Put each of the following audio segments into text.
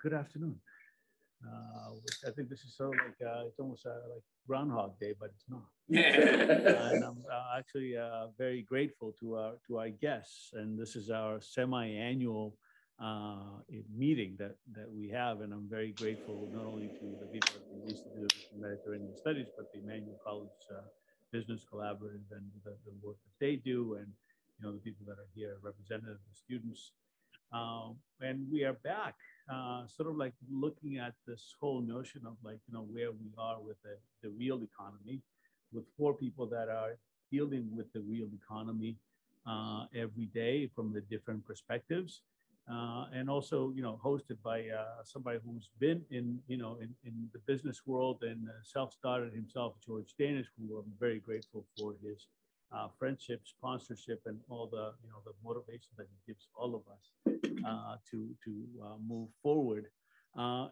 good afternoon. I think this is sort of like, it's almost like Groundhog Day, but it's not. And I'm actually very grateful to our guests. And this is our semi-annual meeting that we have. And I'm very grateful not only to the people at the Institute of Mediterranean Studies, but the Emmanuel College Business Collaborative and the work that they do, and the people that are here, representative of the students. And we are back, sort of like looking at this whole notion of like, where we are with the real economy, with 4 people that are dealing with the real economy every day from the different perspectives. And also, hosted by somebody who's been in the business world and self-started himself, George Danish, who I'm very grateful for his friendship, sponsorship, and all the the motivation that he gives all of us to move forward.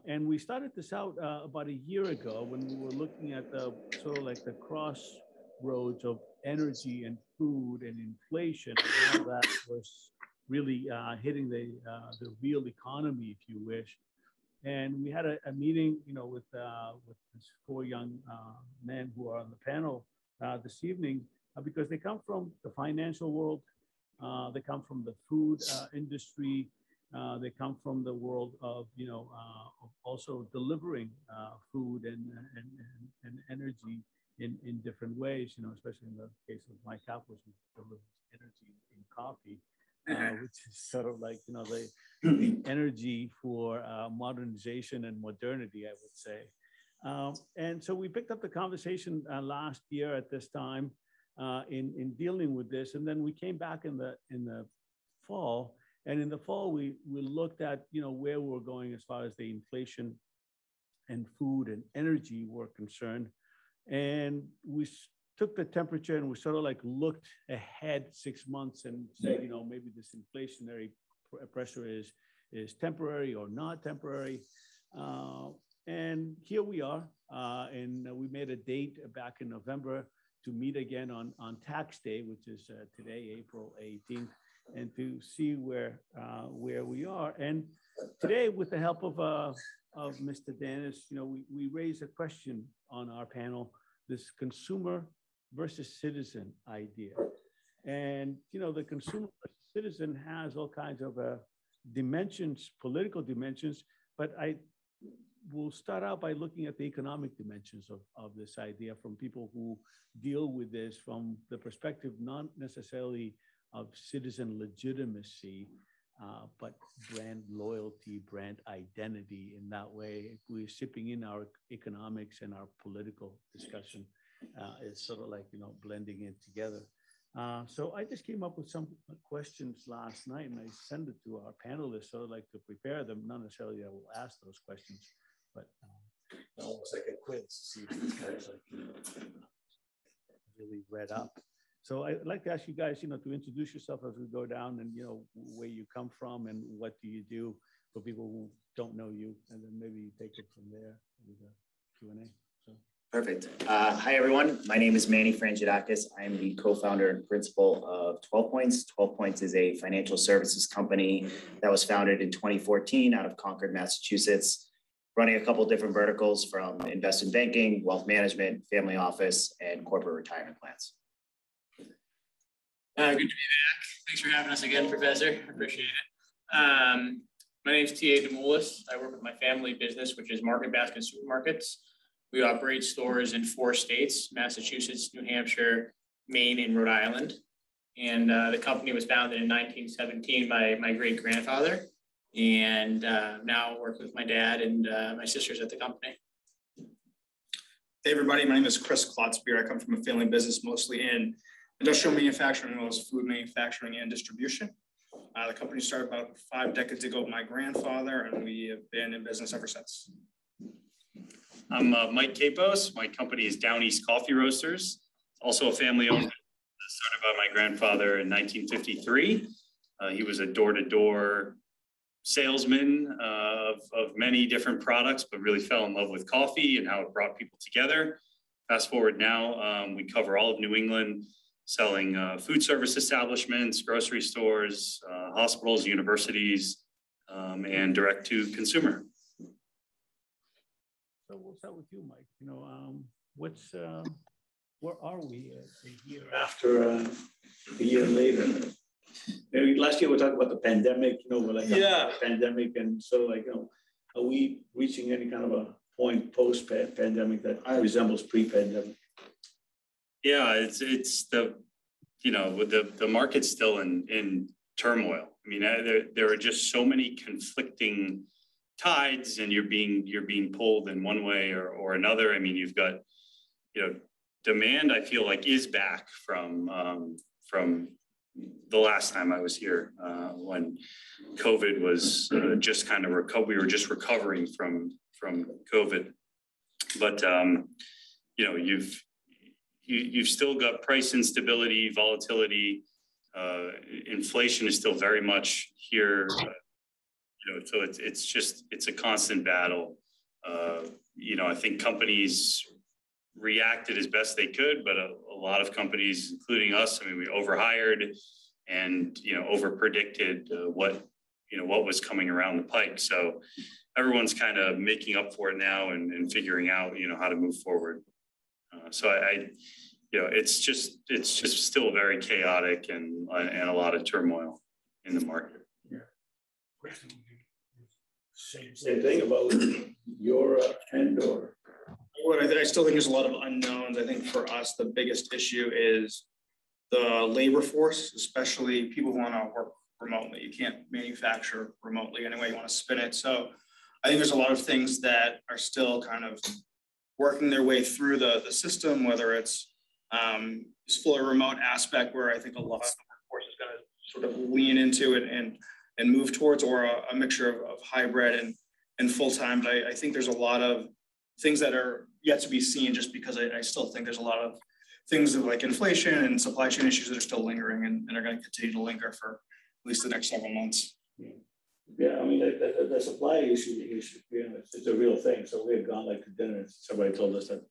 And we started this out about a year ago when we were looking at the sort of like the crossroads of energy and food and inflation, and how that was really hitting the real economy, if you wish. And we had a meeting, with these 4 young men who are on the panel this evening, because they come from the financial world, they come from the food industry, they come from the world of also delivering food and energy in different ways, especially in the case of my capital, which delivers energy in coffee. Which is sort of like, the energy for modernization and modernity, I would say. And so we picked up the conversation last year at this time in dealing with this. And then we came back in the fall. And in the fall, we looked at, where we're going as far as the inflation and food and energy were concerned. And we took the temperature and we sort of like looked ahead 6 months and said, maybe this inflationary pressure is temporary or not temporary. And here we are. And we made a date back in November to meet again on tax day, which is today, April 18th, and to see where we are. And today, with the help of Mr. Dennis, we raised a question on our panel, this consumer versus citizen idea. And, the consumer versus citizen has all kinds of dimensions, political dimensions, but I will start out by looking at the economic dimensions of this idea from people who deal with this from the perspective, not necessarily of citizen legitimacy, but brand loyalty, brand identity. In that way, we're shipping in our economics and our political discussion. It's sort of like, blending it together. So I just came up with some questions last night and I sent it to our panelists sort of like to prepare them. Not necessarily I will ask those questions, but almost like a quiz to see if these guys are really read up. So I'd like to ask you guys, to introduce yourself as we go down and, where you come from and what do you do for people who don't know you, and then maybe you take it from there with a Q&A. So. Perfect. Hi, everyone. My name is Manny Frangidakis. I am the co-founder and principal of 12 Points. 12 Points is a financial services company that was founded in 2014 out of Concord, Massachusetts, running a couple of different verticals from investment banking, wealth management, family office, and corporate retirement plans. Good to be back. Thanks for having us again, Professor. I appreciate it. My name is T.A. Demoulas. I work with my family business, which is Market Basket Supermarkets. We operate stores in 4 states, Massachusetts, New Hampshire, Maine, and Rhode Island. And the company was founded in 1917 by my great-grandfather. And now I work with my dad and my sisters at the company. Hey, everybody. My name is Chris Klotzbier. I come from a family business, mostly in industrial manufacturing, as well as food manufacturing and distribution. The company started about 5 decades ago with my grandfather, and we have been in business ever since. I'm Mike Capos. My company is Down East Coffee Roasters, also a family-owned business started by my grandfather in 1953. He was a door-to-door salesman of many different products, but really fell in love with coffee and how it brought people together. Fast forward now, we cover all of New England, selling food service establishments, grocery stores, hospitals, universities, and direct to consumer. So we'll start with you, Mike. You know, where are we a year after, a year later? Maybe last year we talked about the pandemic, you know, we're like, Yeah. pandemic, and sort of like, you know, are we reaching any kind of a point post-pandemic that resembles pre-pandemic? Yeah, it's the, you know, with the market's still in turmoil. I mean, there are just so many conflicting tides, and you're being pulled in one way or another. I mean, you've got, you know, demand, I feel like, is back from the last time I was here, when COVID was just kind of we were just recovering from COVID. But you know, you've still got price instability, volatility, inflation is still very much here. You know, so it's a constant battle. You know, I think companies reacted as best they could, but a lot of companies, including us, I mean, we overhired and, you know, over predicted what was coming around the pike. So everyone's kind of making up for it now and figuring out, you know, how to move forward. So I you know, it's just still very chaotic and a lot of turmoil in the market. Yeah. Same thing about your end, or? What I still think there's a lot of unknowns. I think for us, the biggest issue is the labor force, especially people who want to work remotely. You can't manufacture remotely anyway you want to spin it. So I think there's a lot of things that are still kind of working their way through the system, whether it's this fully remote aspect where I think a lot of the workforce is going to sort of lean into it and move towards, or a mixture of hybrid and full-time. But I think there's a lot of things that are yet to be seen, just because I still think there's a lot of things like inflation and supply chain issues that are still lingering and are going to continue to linger for at least the next several months. Yeah, I mean, the supply issue, you know, it's a real thing. So we had gone like to dinner, and somebody told us that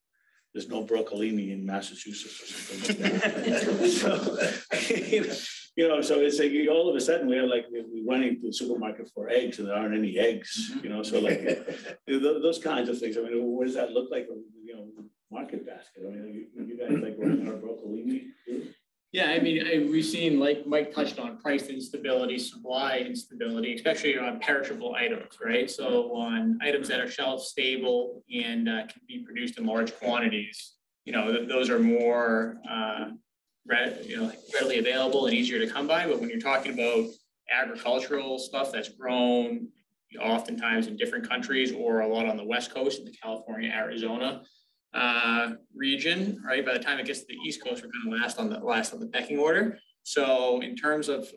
there's no broccolini in Massachusetts or something like that. So, you know, so it's like all of a sudden we went into the supermarket for eggs and there aren't any eggs, you know, so like those kinds of things. I mean, what does that look like, you know, market basket? I mean, you guys like running our broccolini? Yeah, I mean, we've seen, like Mike touched on, price instability, supply instability, especially on perishable items, right? So on items that are shelf stable and can be produced in large quantities, you know, those are more readily available and easier to come by. But when you're talking about agricultural stuff that's grown oftentimes in different countries, or a lot on the West Coast in the California, Arizona region, right? By the time it gets to the East Coast, we're going to last on the pecking order. So in terms of,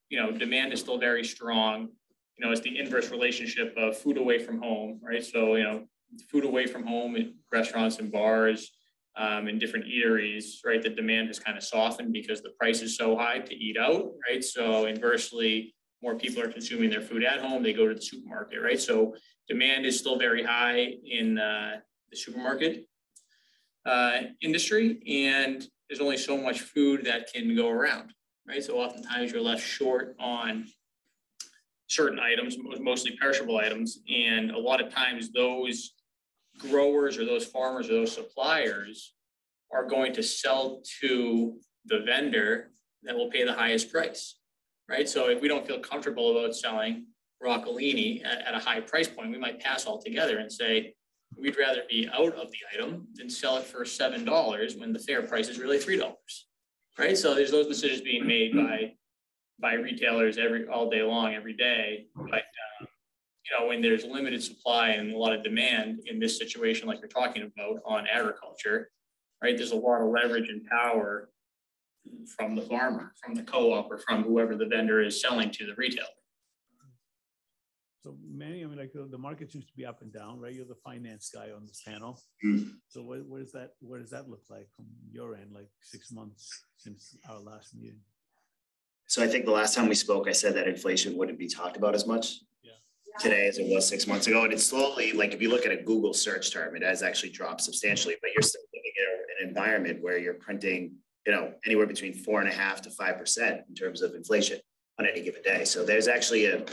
you know, demand is still very strong. You know, it's the inverse relationship of food away from home, right? So, you know, food away from home in restaurants and bars, and different eateries, right? The demand has kind of softened because the price is so high to eat out, right? So inversely, more people are consuming their food at home, they go to the supermarket, right? So demand is still very high in the supermarket industry, and there's only so much food that can go around, right? So oftentimes you're left short on certain items, mostly perishable items, and a lot of times those growers or those farmers or those suppliers are going to sell to the vendor that will pay the highest price, right? So if we don't feel comfortable about selling broccolini at a high price point, we might pass altogether and say, we'd rather be out of the item than sell it for $7 when the fair price is really $3, right? So there's those decisions being made by retailers all day long, every day. But you know, when there's limited supply and a lot of demand in this situation, like you're talking about on agriculture, right? There's a lot of leverage and power from the farmer, from the co-op, or from whoever the vendor is selling to the retailer. So Manny, I mean, like the market seems to be up and down, right? You're the finance guy on this panel. So what does that look like from your end, like 6 months since our last meeting? So I think the last time we spoke, I said that inflation wouldn't be talked about as much today as it was 6 months ago. And it's slowly, like if you look at a Google search term, it has actually dropped substantially, but you're still looking at an environment where you're printing, you know, anywhere between 4.5% to 5% in terms of inflation on any given day. So there's actually a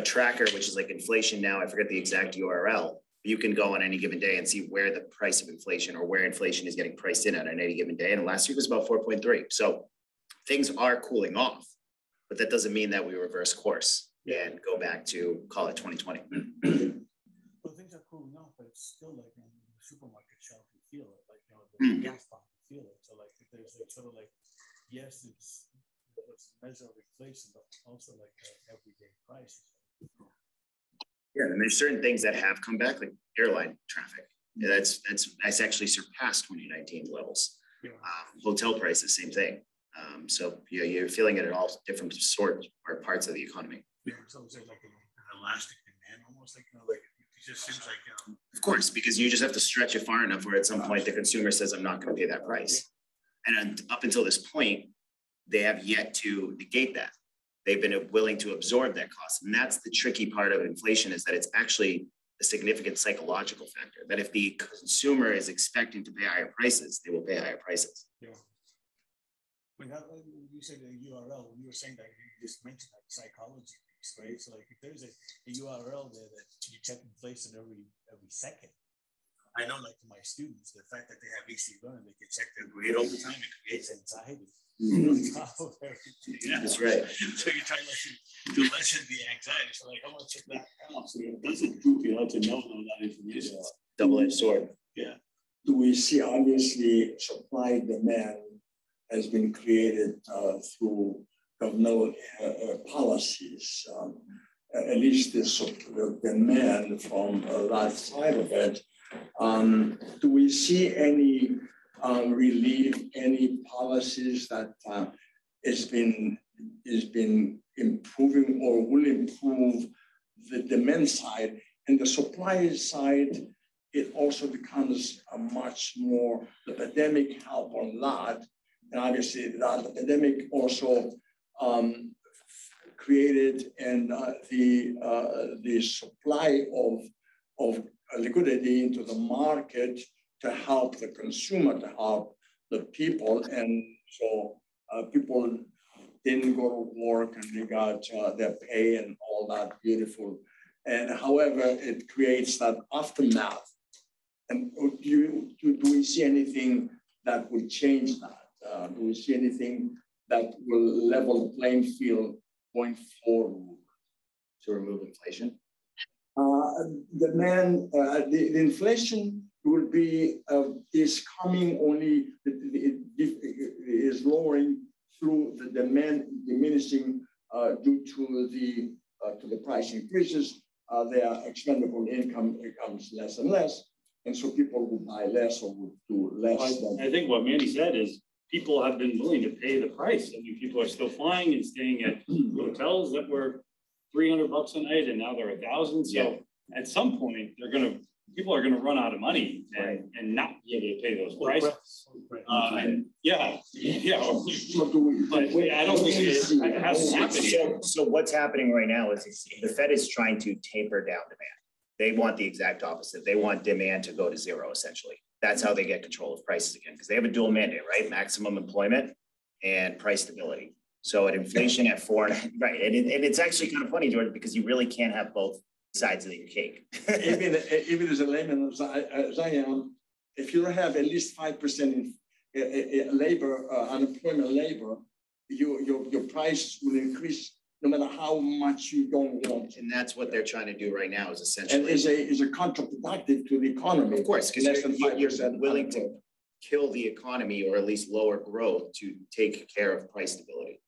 tracker, which is like inflation now, I forget the exact URL, You can go on any given day and see where the price of inflation or where inflation is getting priced in at any given day. And last year was about 4.3. So things are cooling off, but that doesn't mean that we reverse course and go back to, call it 2020. Well, things are cooling off, but it's still like in the supermarket shelf, you feel it, like, the gas pump, you feel it. So like, there's like sort of like, yes, it's a measure of inflation, but also like everyday prices. Yeah, and there's certain things that have come back, like airline traffic. Yeah, that's actually surpassed 2019 levels. Yeah. Hotel prices, same thing. So yeah, you're feeling it in all different sorts or parts of the economy. Yeah, it's almost like an elastic demand, almost like, like it just seems like. Of course, because you just have to stretch it far enough where at some point the consumer says, "I'm not going to pay that price," and up until this point, they have yet to negate that. They've been willing to absorb that cost. And that's the tricky part of inflation, is that it's actually a significant psychological factor, that if the consumer is expecting to pay higher prices, they will pay higher prices. Yeah. When you said the URL, when you were saying that, you just mentioned that psychology piece, right? So like if there's a URL there that you check inflation every second. I know, like for my students, the fact that they have easy learn, they can check their grade all the time, it creates anxiety. Yeah, that's right. So you're trying to lessen the anxiety. So like, I want to check that out. So it doesn't prove you how to know all that information. Double-edged sword. Yeah. Do we see, obviously, supply demand has been created through governmental policies, at least the demand from that side of it. Do we see any relief, any policies that has been improving or will improve the demand side? And the supply side, it also becomes a much more, the pandemic helped a lot. And obviously the pandemic also created and the supply of liquidity into the market to help the consumer, to help the people. And so people didn't go to work and they got their pay and all that beautiful. And however, it creates that aftermath. And do we see anything that will change that? Do we see anything that will level the playing field going forward? To remove inflation? The inflation will be is coming only, is lowering through the demand diminishing due to the price increases. Their expendable income becomes less and less, and so people will buy less or will do less. I think what Mandy said is people have been willing to pay the price. I mean, people are still flying and staying at hotels that were $300 a night, and now they're 1,000. So at some point, people are gonna run out of money and not be able to pay those prices. But I don't think it has happened. So what's happening right now is the Fed is trying to taper down demand. They want the exact opposite. They want demand to go to zero, essentially. That's how they get control of prices again, because they have a dual mandate, right? Maximum employment and price stability. So at inflation at 4, right? And it's actually kind of funny, George, because you really can't have both sides of your cake. even as a layman as I am, if you don't have at least 5% in labor, unemployment labor, your price will increase no matter how much you don't want. And that's what they're trying to do right now, is essentially. And is a counterproductive to the economy. Of course, because less than 5% you're willing to kill the economy or at least lower growth to take care of price stability.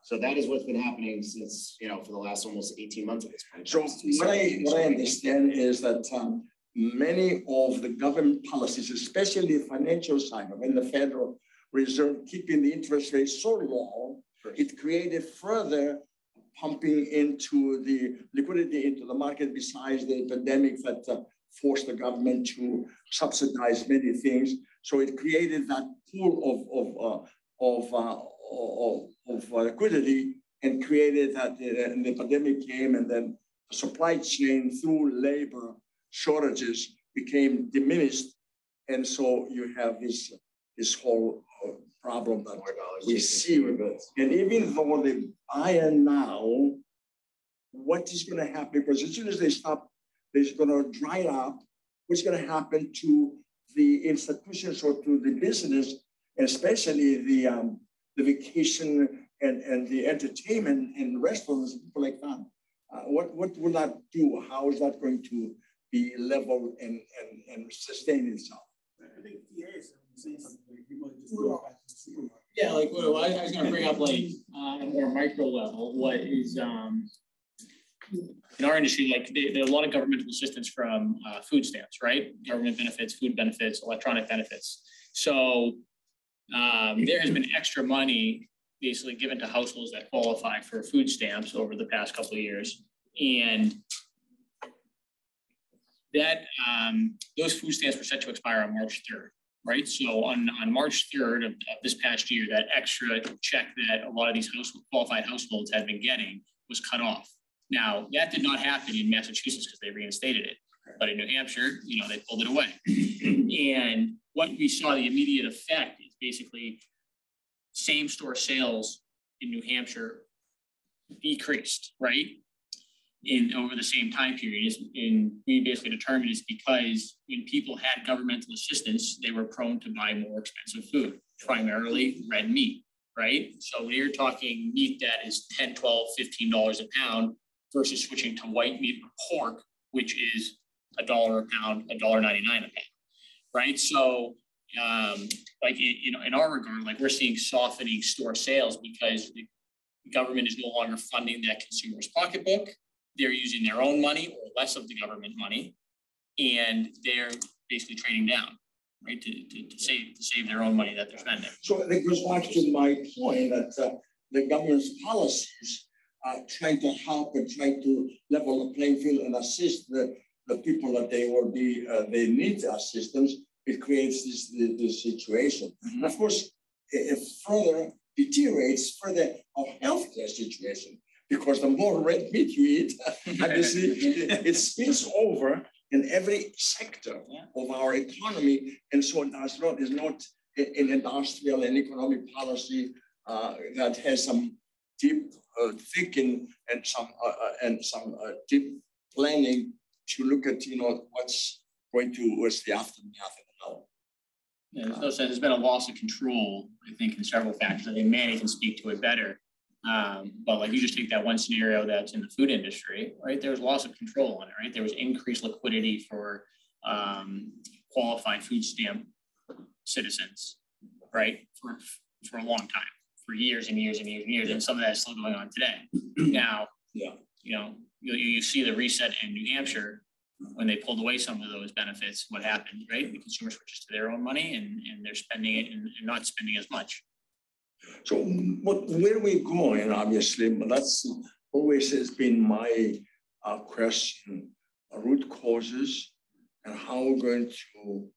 So that is what's been happening since, for the last almost 18 months at this point. So what I understand is that many of the government policies, especially the financial side of it, the Federal Reserve keeping the interest rate so low, it created further pumping into the liquidity into the market, besides the pandemic that forced the government to subsidize many things. So it created that pool of liquidity, and created that the pandemic came, and then the supply chain through labor shortages became diminished. And so you have this whole problem that we see. And even though they buy now, what is going to happen? Because as soon as they stop it's going to dry up. What's going to happen to the institutions or to the business, especially the vacation and the entertainment and restaurants, people like that? What will that do? How is that going to be leveled and sustain itself? I think TA is saying something like you might just go back to the supermarket. Yeah, like well, I was going to bring up like on a more micro level, what is in our industry, like there are a lot of governmental assistance from food stamps, right? Government benefits, food benefits, electronic benefits. So there has been extra money basically given to households that qualify for food stamps over the past couple of years. And that those food stamps were set to expire on March 3rd, right? So on March 3rd of this past year, that extra check that a lot of these qualified households had been getting was cut off. Now, that did not happen in Massachusetts because they reinstated it, but in New Hampshire, you know, they pulled it away. And what we saw, the immediate effect is basically same store sales in New Hampshire decreased, right? Over the same time period. And we basically determined it's because when people had governmental assistance, they were prone to buy more expensive food, primarily red meat, right? So when you're talking meat that is $10, $12, $15 a pound versus switching to white meat or pork, which is $1 a pound, $1.99 a pound, right? So like in our regard, like we're seeing softening store sales because the government is no longer funding that consumer's pocketbook. They're using their own money or less of the government money, and they're basically trading down, right, to save their own money that they're spending. So it goes back to my point that the government's policies are trying to help and trying to level the playing field and assist the people that they need assistance. It creates this situation. And of course, it further deteriorates further our healthcare situation, because the more red meat you eat, obviously it spills over in every sector of our economy. And so it's not an industrial and economic policy that has some deep thinking and some deep planning to look at, what's the aftermath of it now. Yeah, there's no sense. There's been a loss of control, I think, in several factors. I think Manny can speak to it better. But like you just take that one scenario that's in the food industry, right? There's loss of control on it, right? There was increased liquidity for qualified food stamp citizens, right? For a long time, for years and years and years and years, and some of that is still going on today. Now, you see the reset in New Hampshire when they pulled away some of those benefits. What happened, right? The consumer switches to their own money, and they're spending it and not spending as much. So where are we going, obviously, but that's always has been my question, root causes and how we're going to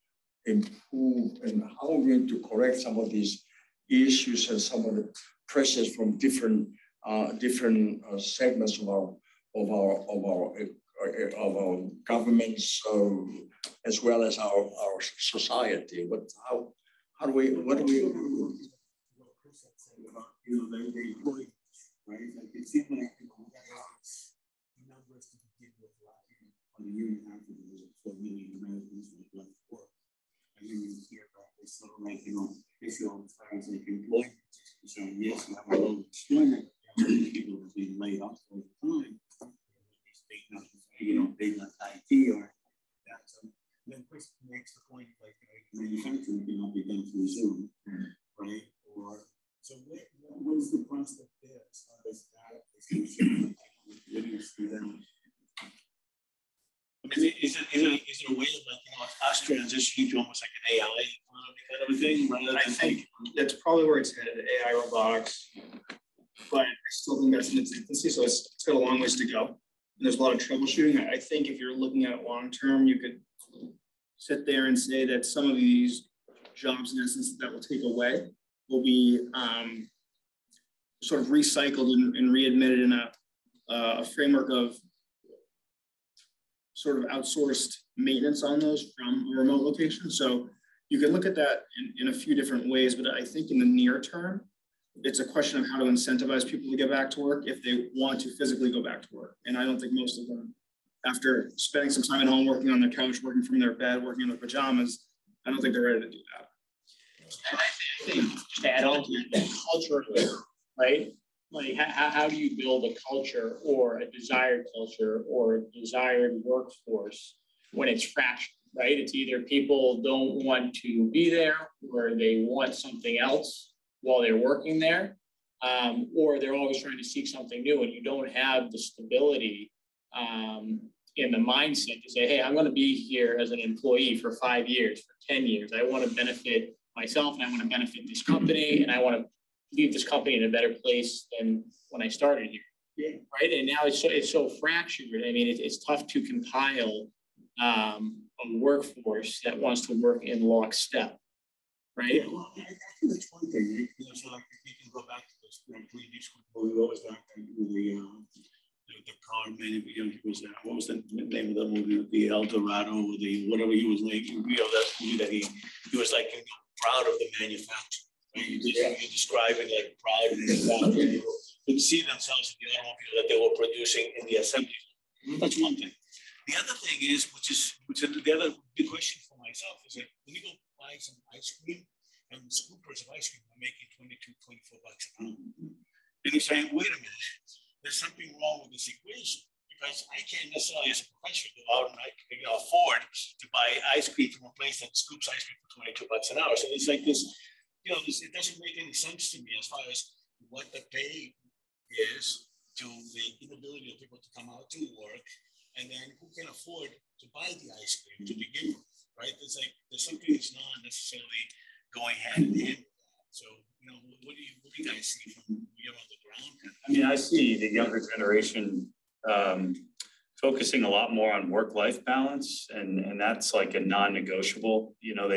improve and how we're going to correct some of these issues and some of the pressures from different segments of our governments as well as our society. But how do we they employ, right? Like it seemed like the numbers to begin with on a year and a half ago, there was 4 million Americans who left work. And then you hear about this sort of like, issue as far as like employment is concerned. Yes, you have a low employment, people are being laid off all the time. They left IT or that. So then Chris makes the point like manufacturing cannot be done through Zoom, right? Or so what is the prospect there as far as that is concerned? Is it a way of us transitioning to almost like an AI kind of a thing? I think that's probably where it's headed, AI robotics. But I still think that's in its infancy, so it's got a long ways to go. And there's a lot of troubleshooting. I think if you're looking at it long term, you could sit there and say that some of these jobs, in essence, that will take away will be sort of recycled and readmitted in a framework of sort of outsourced maintenance on those from a remote location. So you can look at that in a few different ways, but I think in the near term, it's a question of how to incentivize people to get back to work if they want to physically go back to work. And I don't think most of them after spending some time at home, working on their couch, working from their bed, working in their pajamas, I don't think they're ready to do that. And I think just to add on to that culture, right? Like how do you build a culture or a desired culture or a desired workforce when it's fractured, right? It's either people don't want to be there or they want something else while they're working there, or they're always trying to seek something new, and you don't have the stability in the mindset to say, hey, I'm going to be here as an employee for 5 years, for 10 years. I want to benefit myself and I want to benefit this company and I want to leave this company in a better place than when I started here. Yeah. Right. And now it's so fractured. I mean, it's tough to compile a workforce that wants to work in lockstep. Right. Yeah, well, I think that's one thing. You know, so like you can go back to this previous where we always talked with the car man, you know, he was what was the name of the movie? The El Dorado, or the whatever he was like, you know, that movie that he was like, you know, proud of the manufacturer. Right? You describe it like proud of the manufacturer. You could see themselves in the automobile that they were producing in the assembly. That's one thing. The other thing is, which is the other big question for myself is like when you go buy some ice cream and scoopers of ice cream are making $22, $24 an hour. And you're saying, wait a minute, there's something wrong with this equation because I can't necessarily, as a professional, go out and afford to buy ice cream from a place that scoops ice cream for $22 an hour. So it's like this, you know, it doesn't make any sense to me as far as what the pay is to the inability of people to come out to work, and then who can afford to buy the ice cream to begin with, right? It's like there's something that's not necessarily going hand in hand. So, you know, what do you guys see from on the ground? I mean, I see the younger generation focusing a lot more on work-life balance, and that's like a non-negotiable. You know,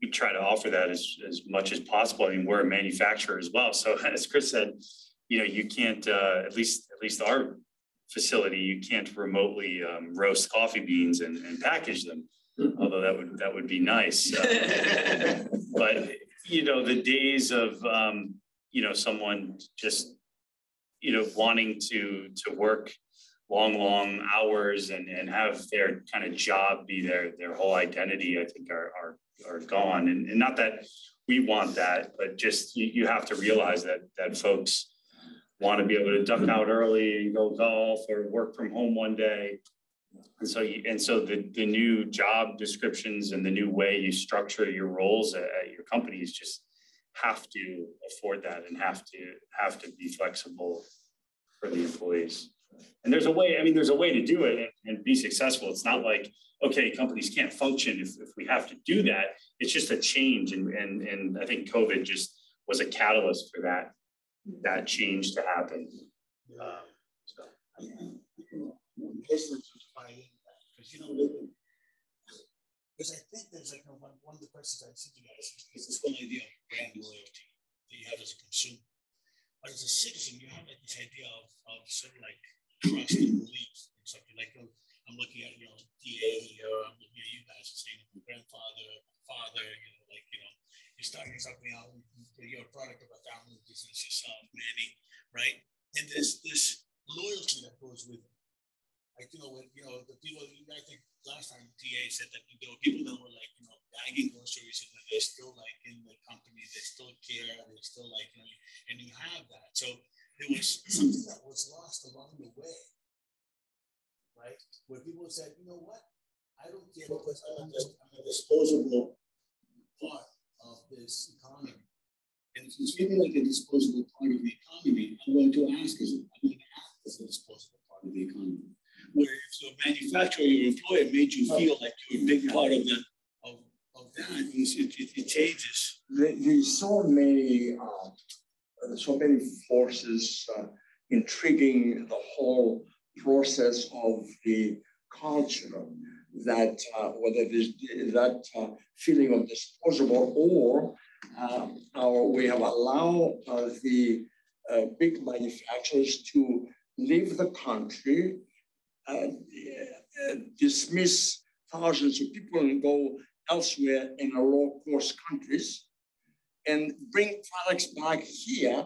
we try to offer that as much as possible. I mean, we're a manufacturer as well, so as Chris said, you know, you can't at least our facility, you can't remotely roast coffee beans and package them. Although that would be nice, but you know, the days of you know, someone just wanting to work long hours and have their kind of job be their whole identity, I think are gone. And not that we want that, but just you have to realize that folks want to be able to duck out early and go golf or work from home one day. And so the new job descriptions and the new way you structure your roles at your companies just have to afford that and have to be flexible for the employees. And there's a way to do it and be successful. It's not like, okay, companies can't function if we have to do that. It's just a change. And I think COVID just was a catalyst for that change to happen. Because because I think there's like one of the questions I said to you guys is this whole idea of brand loyalty that you have as a consumer. But as a citizen, you have like this idea of sort of like trust and belief and something like I'm looking at DA here, I'm looking at you guys and saying my grandfather, my father, you're starting something out, you're a product of a family business yourself, Manny, right? And there's this loyalty that goes with it. Like, the people, I think last time TA said that there were people that were like, bagging groceries and they're still like in the company, they still care, they're still like, and you have that. So there was something that was lost along the way, right? Where people said, you know what? I don't care because I'm a disposable part of this economy. And if you treat me like a disposable part of the economy, I'm going to ask as a disposable part of the economy. Where if the manufacturer, your employer made you feel like you're a big part of that, it changes. There's so many forces intriguing the whole process of the culture that whether it is that feeling of disposable or we have allowed the big manufacturers to leave the country, dismiss thousands of people and go elsewhere in low-cost countries and bring products back here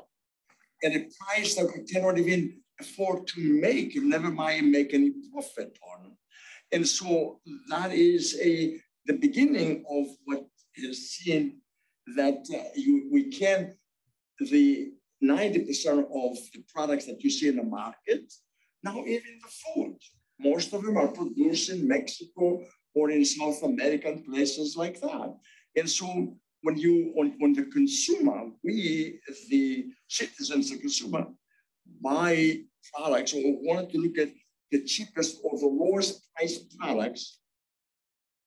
at a price that we cannot even afford to make, never mind make any profit on. And so that is the beginning of what is seen that we can, the 90% of the products that you see in the market, now even the food, most of them are produced in Mexico or in South American places like that. And so when the consumer, we, the citizens, the consumer, buy products or want to look at the cheapest or the lowest priced products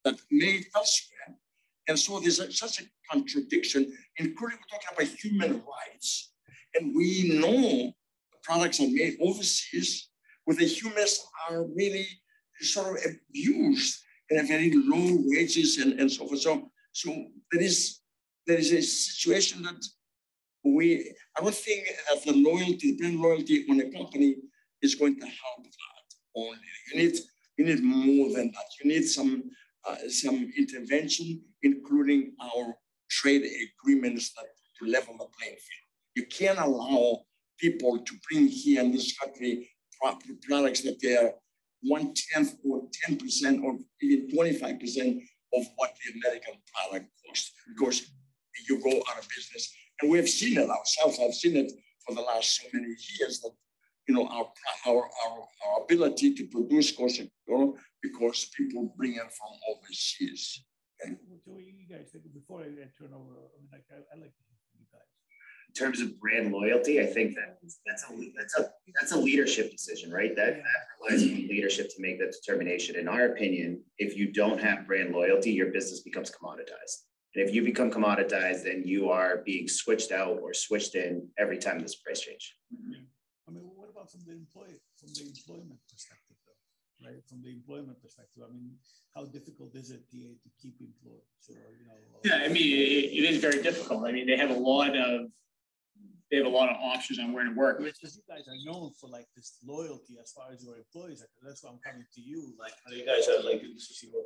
that made elsewhere. And so there's such a contradiction, including we're talking about human rights. And we know the products are made overseas where the humans are really sort of abused and have very low wages and so forth. So there is a situation that I don't think that the loyalty, brand loyalty on a company is going to help that only. You need more than that. You need some intervention, including our trade agreements that to level the playing field. You can't allow people to bring here in this country products that they are 1/10 or 10% or even 25% of what the American product costs, because you go out of business. And we've seen it ourselves. I've seen it for the last so many years that, you know, our ability to produce goes down because people bring it from overseas. Okay? So you guys, before I turn over, I mean, I like to hear from you guys. In terms of brand loyalty, I think that's a leadership decision, right? That relies on leadership to make that determination. In our opinion, if you don't have brand loyalty, your business becomes commoditized. And if you become commoditized, then you are being switched out or switched in every time there's a price change. Yeah. I mean, what about from the employment perspective, though? Right, from the employment perspective, I mean, how difficult is it to keep employees? So, you know, yeah, I mean, it is very difficult. I mean, they have a lot of options on where to work. Because you guys are known for like this loyalty as far as your employees are. That's why I'm coming to you. Like, you guys are like in the CCO.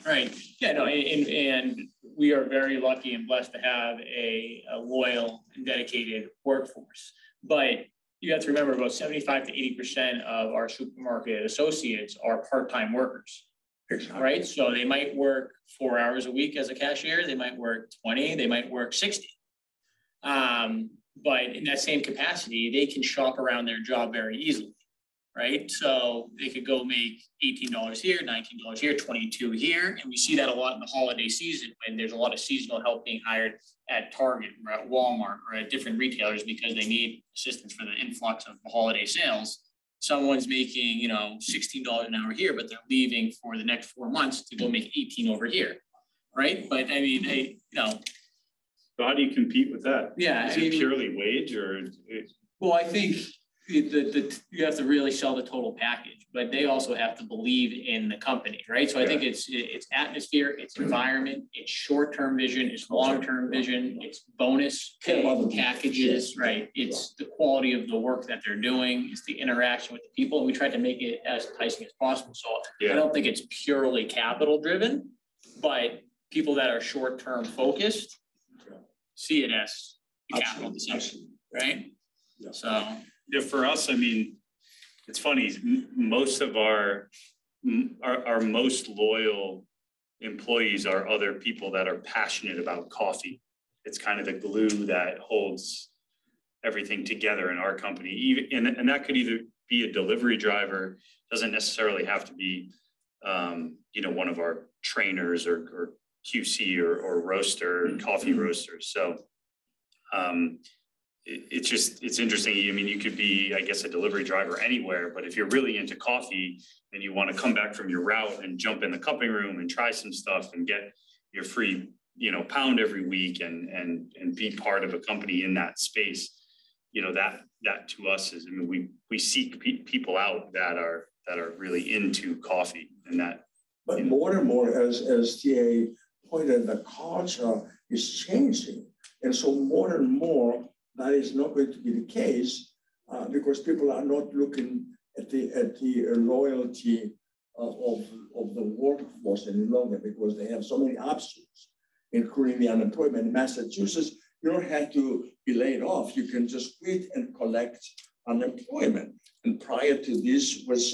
Right. Yeah. No. And we are very lucky and blessed to have a loyal and dedicated workforce. But you have to remember, about 75 to 80% of our supermarket associates are part-time workers. Exactly. Right. So they might work 4 hours a week as a cashier. They might work 20. They might work 60. But in that same capacity, they can shop around their job very easily, right? So they could go make $18 here, $19 here, $22 here. And we see that a lot in the holiday season when there's a lot of seasonal help being hired at Target or at Walmart or at different retailers because they need assistance for the influx of the holiday sales. Someone's making, you know, $16 an hour here, but they're leaving for the next 4 months to go make 18 over here, right? But I mean, So how do you compete with that? Yeah, is it purely wage or? Well, I think you have to really sell the total package, but they also have to believe in the company, right? So I think it's atmosphere, it's environment, it's short-term vision, it's long-term vision, it's bonus pay packages, right? It's the quality of the work that they're doing, it's the interaction with the people. We try to make it as enticing as possible. So I don't think it's purely capital driven, but people that are short-term focused see it as capital decision, right? Yeah. So yeah, for us, I mean, it's funny. Most of our most loyal employees are other people that are passionate about coffee. It's kind of the glue that holds everything together in our company. Even and that could either be a delivery driver, doesn't necessarily have to be, you know, one of our trainers or QC or roaster, coffee roasters. So it's interesting. I mean, you could be, I guess, a delivery driver anywhere, but if you're really into coffee and you want to come back from your route and jump in the cupping room and try some stuff and get your free, you know, pound every week and be part of a company in that space, you know, that to us is, I mean, we seek people out that are really into coffee and that. But more and more, as TA pointed, the culture is changing. And so more and more, that is not going to be the case because people are not looking at the loyalty of the workforce any longer because they have so many options, including the unemployment. In Massachusetts, you don't have to be laid off. You can just quit and collect unemployment. And prior to this was,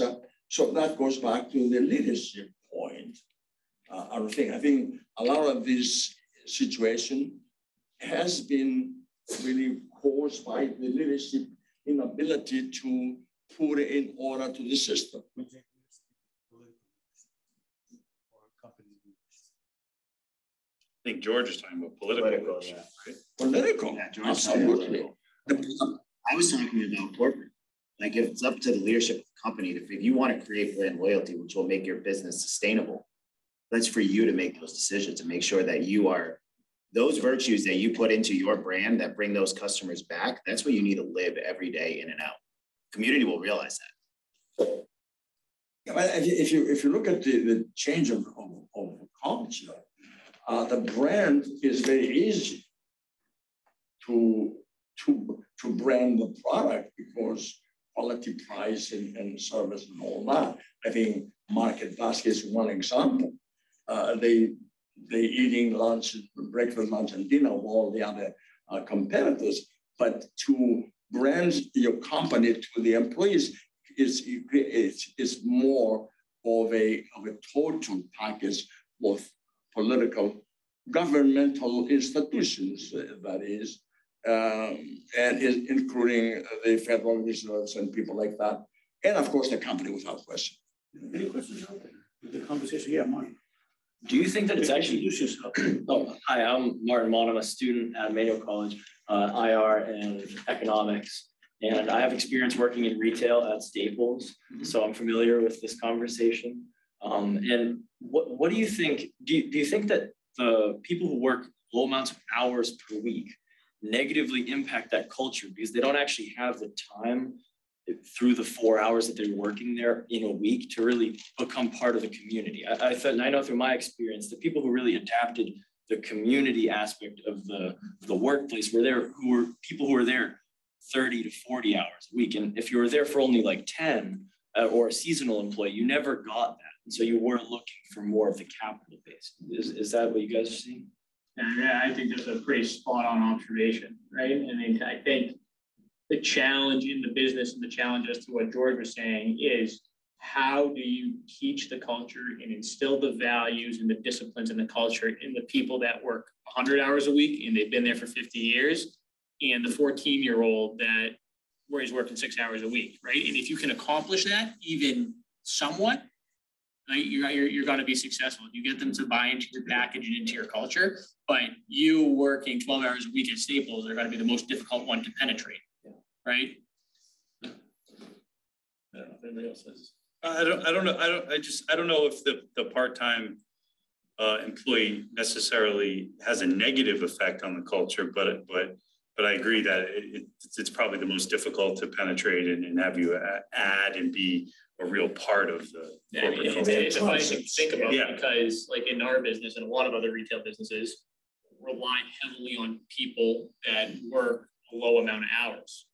so that goes back to the leadership point. I think a lot of this situation has been really caused by the leadership inability to put in order to the system. I think George is talking about political. Yeah. Right? Political, Yeah, George, absolutely. I was talking about corporate. Like if it's up to the leadership of the company, if you want to create brand loyalty, which will make your business sustainable, that's for you to make those decisions and make sure that you are those virtues that you put into your brand that bring those customers back. That's what you need to live every day in and out. Community will realize that. Yeah, but if you look at the change of culture, the brand is very easy to brand the product because quality, price, and service and all that. I think Market Basket is one example. They eating lunch, breakfast, lunch, and dinner of all the other competitors. But to brand your company to the employees is more of a total package of political, governmental institutions, that is, and including the Federal Reserves and people like that. And of course, the company without question. Any questions out there? The conversation, yeah, Martin. Do you think that it's actually? Introduce yourself. Oh, hi, I'm Martin Mon. I'm a student at Mayo College, IR and economics, and I have experience working in retail at Staples, so I'm familiar with this conversation. And what do you think? Do you think that the people who work low amounts of hours per week negatively impact that culture because they don't actually have the time through the 4 hours that they're working there in a week to really become part of the community? I thought, and I know through my experience, the people who really adapted the community aspect of the workplace were people who were there 30 to 40 hours a week. And if you were there for only like 10 or a seasonal employee, you never got that. And so you weren't looking for more of the capital base. Is that what you guys are seeing? Yeah, I think that's a pretty spot on observation, right? I mean, I think the challenge in the business and the challenge as to what George was saying is how do you teach the culture and instill the values and the disciplines and the culture in the people that work 100 hours a week and they've been there for 50 years and the 14-year-old where he's working 6 hours a week, right? And if you can accomplish that even somewhat, right, you're going to be successful. You get them to buy into your package and into your culture, but you working 12 hours a week at Staples are going to be the most difficult one to penetrate. Right? I don't know if anybody else says. I don't know. I don't know if the part-time employee necessarily has a negative effect on the culture, but I agree that it's probably the most difficult to penetrate and have you add and be a real part of the corporate culture. It's a funny thing to think about because like in our business and a lot of other retail businesses rely heavily on people that work a low amount of hours.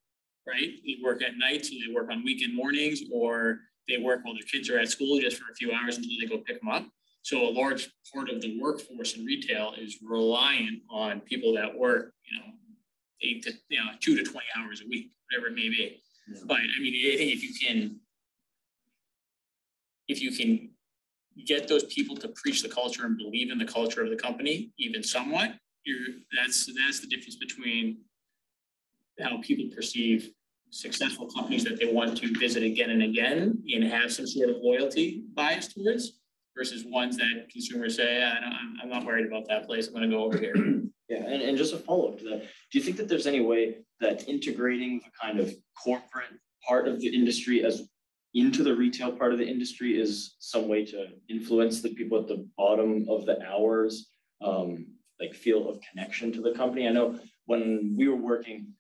Right? They work at nights, or they work on weekend mornings, or they work while their kids are at school just for a few hours until they go pick them up. So a large part of the workforce in retail is reliant on people that work, 2 to 20 hours a week, whatever it may be. Yeah. But I mean, I think if you can get those people to preach the culture and believe in the culture of the company, even somewhat, that's the difference between how people perceive successful companies that they want to visit again and again and have some sort of loyalty bias towards versus ones that consumers say, I'm not worried about that place. I'm going to go over here. Yeah, and just a follow-up to that, do you think that there's any way that integrating the kind of corporate part of the industry as into the retail part of the industry is some way to influence the people at the bottom of the hours, like feel of connection to the company? I know when we were working,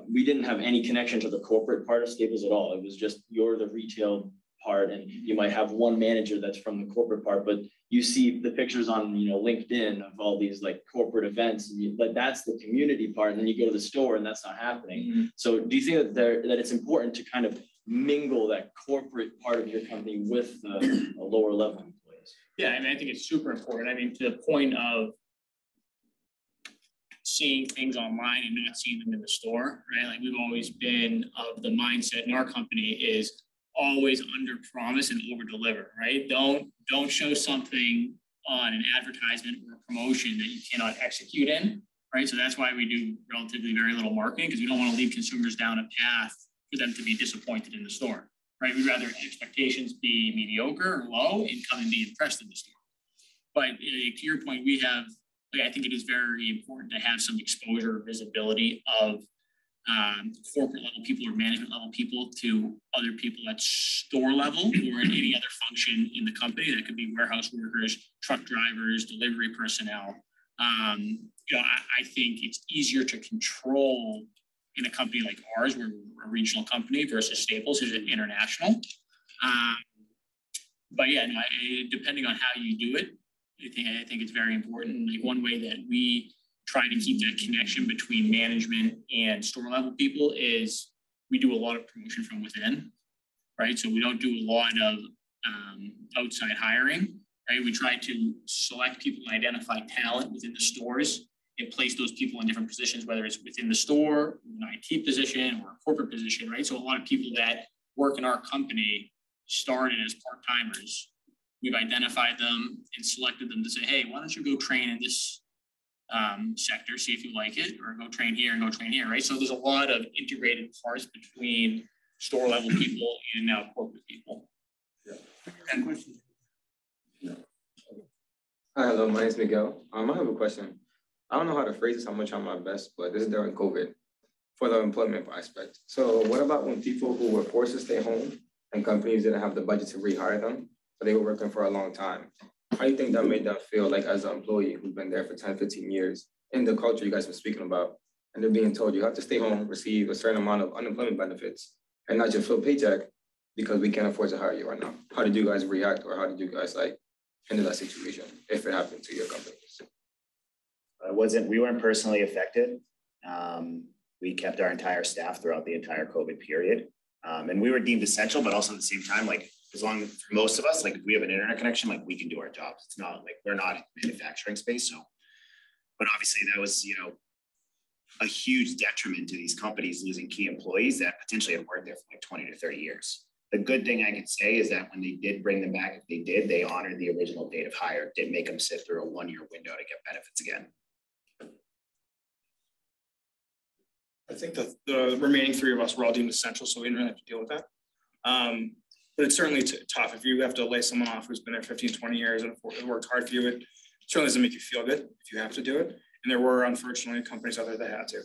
we didn't have any connection to the corporate part of Staples at all. It was just you're the retail part and you might have one manager that's from the corporate part, but you see the pictures on LinkedIn of all these like corporate events, and but that's the community part, and then you go to the store and that's not happening. Mm-hmm. So do you think that it's important to kind of mingle that corporate part of your company with the lower level employees? Yeah, I mean, I think it's super important. I mean, to the point of seeing things online and not seeing them in the store, right? Like we've always been of the mindset in our company is always under promise and over deliver, right? Don't show something on an advertisement or a promotion that you cannot execute in, right? So that's why we do relatively very little marketing, because we don't want to lead consumers down a path for them to be disappointed in the store, right? We'd rather expectations be mediocre or low and come and be impressed in the store. But to your point, we have, I think it is very important to have some exposure or visibility of corporate level people or management level people to other people at store level or in any other function in the company. That could be warehouse workers, truck drivers, delivery personnel. I think it's easier to control in a company like ours, we're a regional company versus Staples, who's international. But yeah, no, depending on how you do it, I think it's very important. Like one way that we try to keep that connection between management and store level people is we do a lot of promotion from within, right? So we don't do a lot of outside hiring, right? We try to select people and identify talent within the stores and place those people in different positions, whether it's within the store, an IT position or a corporate position, right? So a lot of people that work in our company started as part-timers. We've identified them and selected them to say, hey, why don't you go train in this sector, see if you like it, or go train here and go train here, right? So there's a lot of integrated parts between store level people and now corporate people. Yeah. Hi, hello, my name is Miguel. I have a question. I don't know how to phrase this, how much I'm my best, but this is during COVID for the employment aspect. So what about when people who were forced to stay home and companies didn't have the budget to rehire them, but they were working for a long time? How do you think that made them feel like as an employee who's been there for 10, 15 years in the culture you guys were speaking about, and they're being told you have to stay home, receive a certain amount of unemployment benefits, and not just full paycheck because we can't afford to hire you right now? How did you guys react, or how did you guys handle that situation if it happened to your companies? We weren't personally affected. We kept our entire staff throughout the entire COVID period. And we were deemed essential, but also at the same time, like, as long as for most of us, like if we have an internet connection, like we can do our jobs. It's not like we're not in manufacturing space. So, but obviously that was, a huge detriment to these companies losing key employees that potentially had worked there for like 20 to 30 years. The good thing I could say is that when they did bring them back, if they did, they honored the original date of hire, didn't make them sit through a 1-year window to get benefits again. I think that the remaining 3 of us were all deemed essential, so we didn't really have to deal with that. But it's certainly tough if you have to lay someone off who's been there 15, 20 years and worked hard for you. It certainly doesn't make you feel good if you have to do it. And there were, unfortunately, companies out there that had to.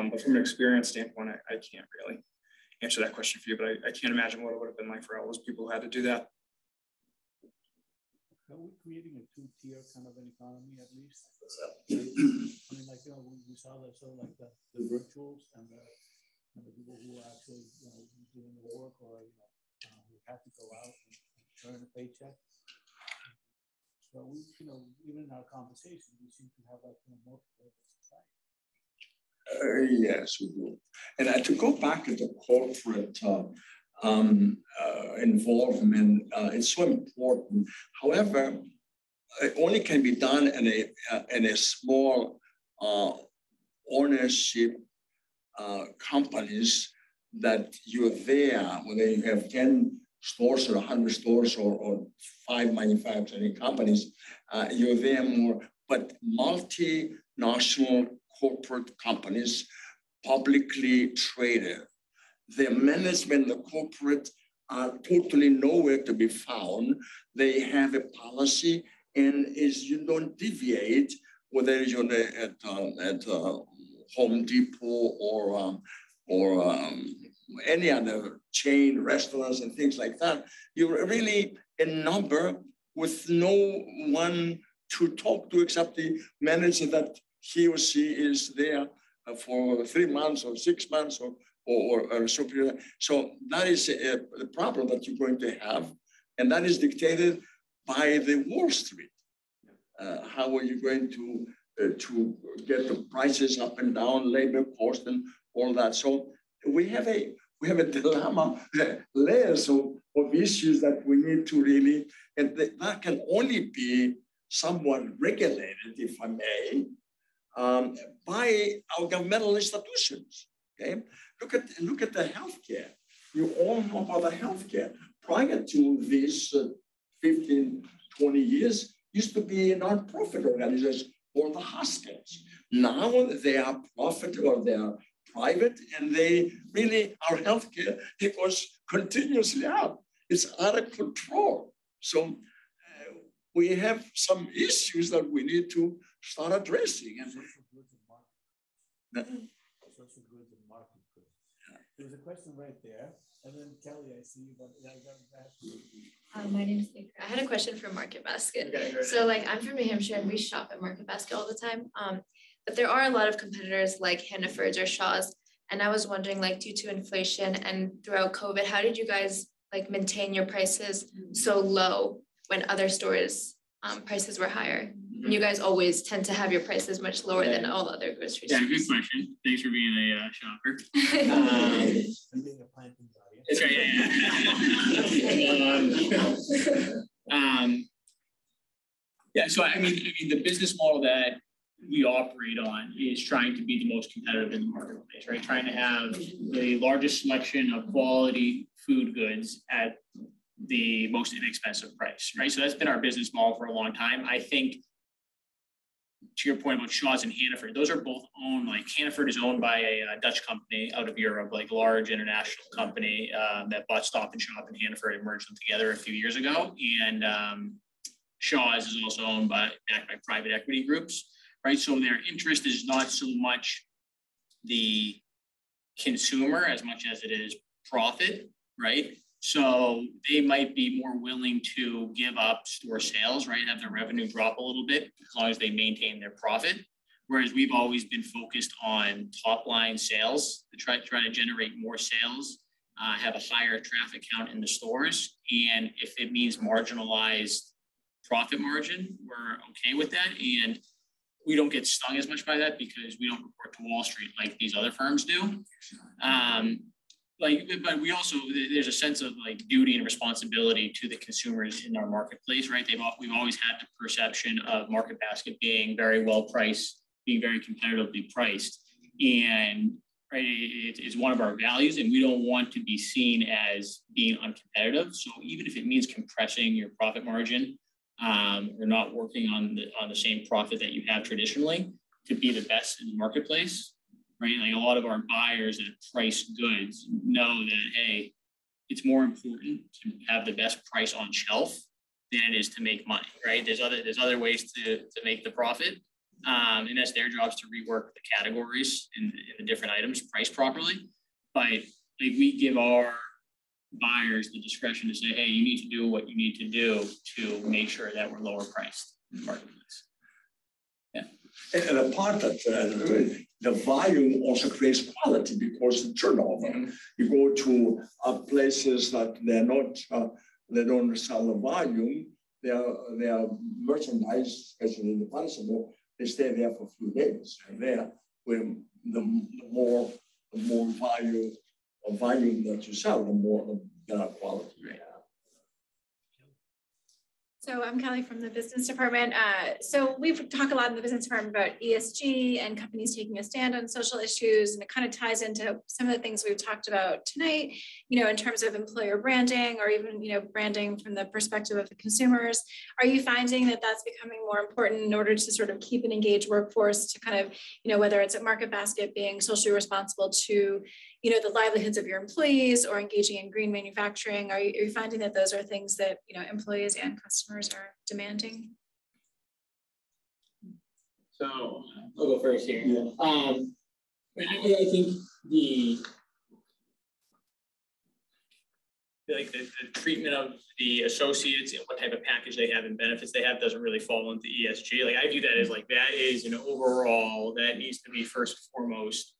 But from an experience standpoint, I can't really answer that question for you, but I can't imagine what it would have been like for all those people who had to do that. Are we creating a 2-tier kind of an economy at least? What's up? I mean, like, we saw that sort of like the virtuals and the people who are actually, doing the work or, who have to go out and earn a paycheck. So we, even in our conversation, we seem to have like, multiple society. Yes, we do. And to go back to the corporate involvement, it's so important. However, it only can be done in a small ownership companies that you're there, whether you have 10 stores or 100 stores or 5 manufacturing companies, you're there more. But multinational corporate companies, publicly traded, the management, the corporate are totally nowhere to be found. They have a policy, and you don't deviate, whether you're at Home Depot or any other chain restaurants and things like that. You're really a number with no one to talk to except the manager that he or she is there for 3 months or 6 months or so period. So that is the problem that you're going to have, and that is dictated by the Wall Street. How are you going to get the prices up and down, labor cost, and all that? So we have a dilemma, layers of issues that we need to really, and that can only be somewhat regulated, if I may, by our governmental institutions. Okay, look at the healthcare. You all know about the healthcare. Prior to this 15, 20 years, used to be non-profit organizations for the hospitals. Now they are profit or they are private, and they really, our healthcare, it goes continuously up. It's out of control. So we have some issues that we need to start addressing. And social goods and market goods. There's a question right there. And then Kelly, I see you, but my name is Baker. I had a question for Market Basket. So like I'm from New Hampshire and we shop at Market Basket all the time. But there are a lot of competitors like Hannaford's or Shaw's. And I was wondering, like, due to inflation and throughout COVID, how did you guys like maintain your prices so low when other stores prices were higher? And you guys always tend to have your prices much lower than all other grocery stores. Yeah, good question. Thanks for being a shopper. and being a planting audience. That's right. Yeah. So I mean, the business model that we operate on is trying to be the most competitive in the marketplace, right? Trying to have the largest selection of quality food goods at the most inexpensive price, right? So that's been our business model for a long time. I think, to your point about Shaw's and Hannaford, those are both owned, like Hannaford is owned by a Dutch company out of Europe, like large international company that bought Stop and Shop and Hannaford and merged them together a few years ago. And Shaw's is also owned backed by private equity groups, right? So their interest is not so much the consumer as much as it is profit, right? So they might be more willing to give up store sales, right? Have their revenue drop a little bit as long as they maintain their profit. Whereas we've always been focused on top line sales to try to generate more sales, have a higher traffic count in the stores. And if it means marginalized profit margin, we're okay with that. And we don't get stung as much by that because we don't report to Wall Street like these other firms do. But we also, there's a sense of like duty and responsibility to the consumers in our marketplace, right? We've always had the perception of Market Basket being very well priced, being very competitively priced. And right, it's one of our values, and we don't want to be seen as being uncompetitive. So even if it means compressing your profit margin, or not working on the same profit that you have traditionally to be the best in the marketplace, right? Like a lot of our buyers that price goods know that, hey, it's more important to have the best price on shelf than it is to make money, right? There's other ways to make the profit. And that's their jobs to rework the categories in the different items priced properly. But like we give our buyers the discretion to say, hey, you need to do what you need to do to make sure that we're lower priced in the marketplace. Yeah. And a part that the volume also creates quality because the turnover. Mm-hmm. You go to places that they're not, they don't sell the volume. They are merchandise, especially the perishable. They stay there for a few days. And there, when the more volume that you sell, the more the quality you have. So I'm Kelly from the business department. So we've talked a lot in the business department about ESG and companies taking a stand on social issues, and it kind of ties into some of the things we've talked about tonight, you know, in terms of employer branding or even, you know, branding from the perspective of the consumers. Are you finding that that's becoming more important in order to sort of keep an engaged workforce to kind of, you know, whether it's at Market Basket being socially responsible to, you know, the livelihoods of your employees or engaging in green manufacturing? Are you finding that those are things that, you know, employees and customers are demanding? So I'll go first here. Yeah. I think the treatment of the associates and what type of package they have and benefits they have doesn't really fall into ESG. Like I view that as like that is an overall that needs to be first and foremost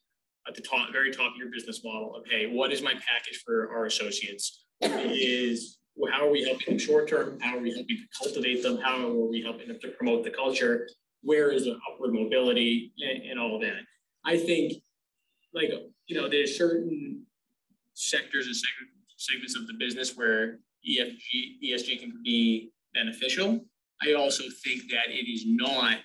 at the top, very top of your business model of, hey, what is my package for our associates? How are we helping them short term? How are we helping to cultivate them? How are we helping them to promote the culture? Where is the upward mobility and all of that? I think, like, you know, there's certain sectors and segments of the business where ESG can be beneficial. I also think that it is not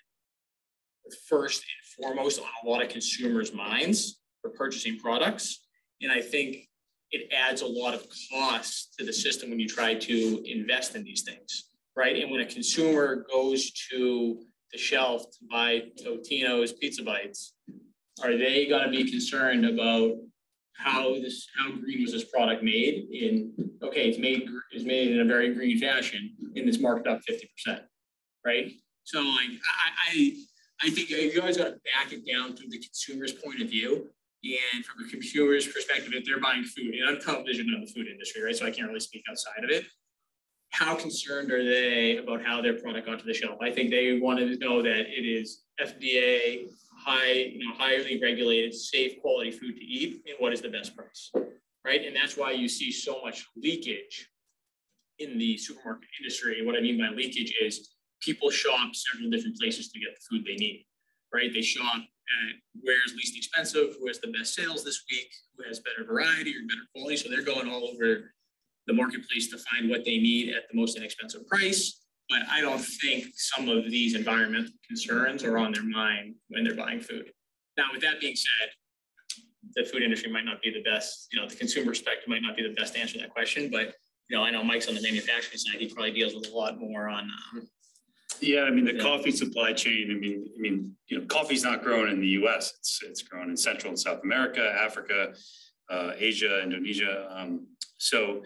first and foremost on a lot of consumers' minds for purchasing products. And I think it adds a lot of cost to the system when you try to invest in these things, right? And when a consumer goes to the shelf to buy Totino's Pizza Bites, are they going to be concerned about how green was this product made? It's made in a very green fashion, and it's marked up 50%, right? So like I think you guys got to back it down to the consumer's point of view. And from a consumer's perspective, if they're buying food, and I'm tunnel vision on the food industry, right? So I can't really speak outside of it. How concerned are they about how their product got to the shelf? I think they want to know that it is FDA, highly regulated, safe quality food to eat, and what is the best price, right? And that's why you see so much leakage in the supermarket industry. And what I mean by leakage is people shop several different places to get the food they need, right? They shop at where's least expensive, who has the best sales this week, who has better variety or better quality. So they're going all over the marketplace to find what they need at the most inexpensive price. But I don't think some of these environmental concerns are on their mind when they're buying food. Now, with that being said, the food industry might not be the best, the consumer perspective might not be the best answer to that question, but I know Mike's on the manufacturing side. He probably deals with a lot more on. Yeah, I mean, the coffee supply chain, I mean, coffee's not grown in the US. It's grown in Central and South America, Africa, Asia, Indonesia. So,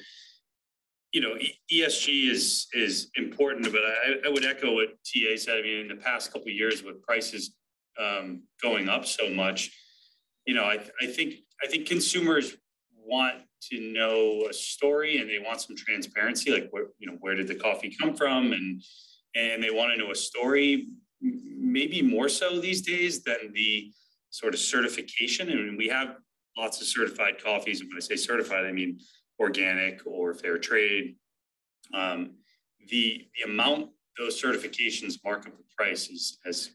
ESG is important, but I would echo what TA said. I mean, in the past couple of years with prices going up so much, I think consumers want to know a story and they want some transparency, like where did the coffee come from, and they want to know a story, maybe more so these days than the sort of certification. I mean, we have lots of certified coffees, and when I say certified, I mean organic or fair trade. The amount those certifications mark up the price has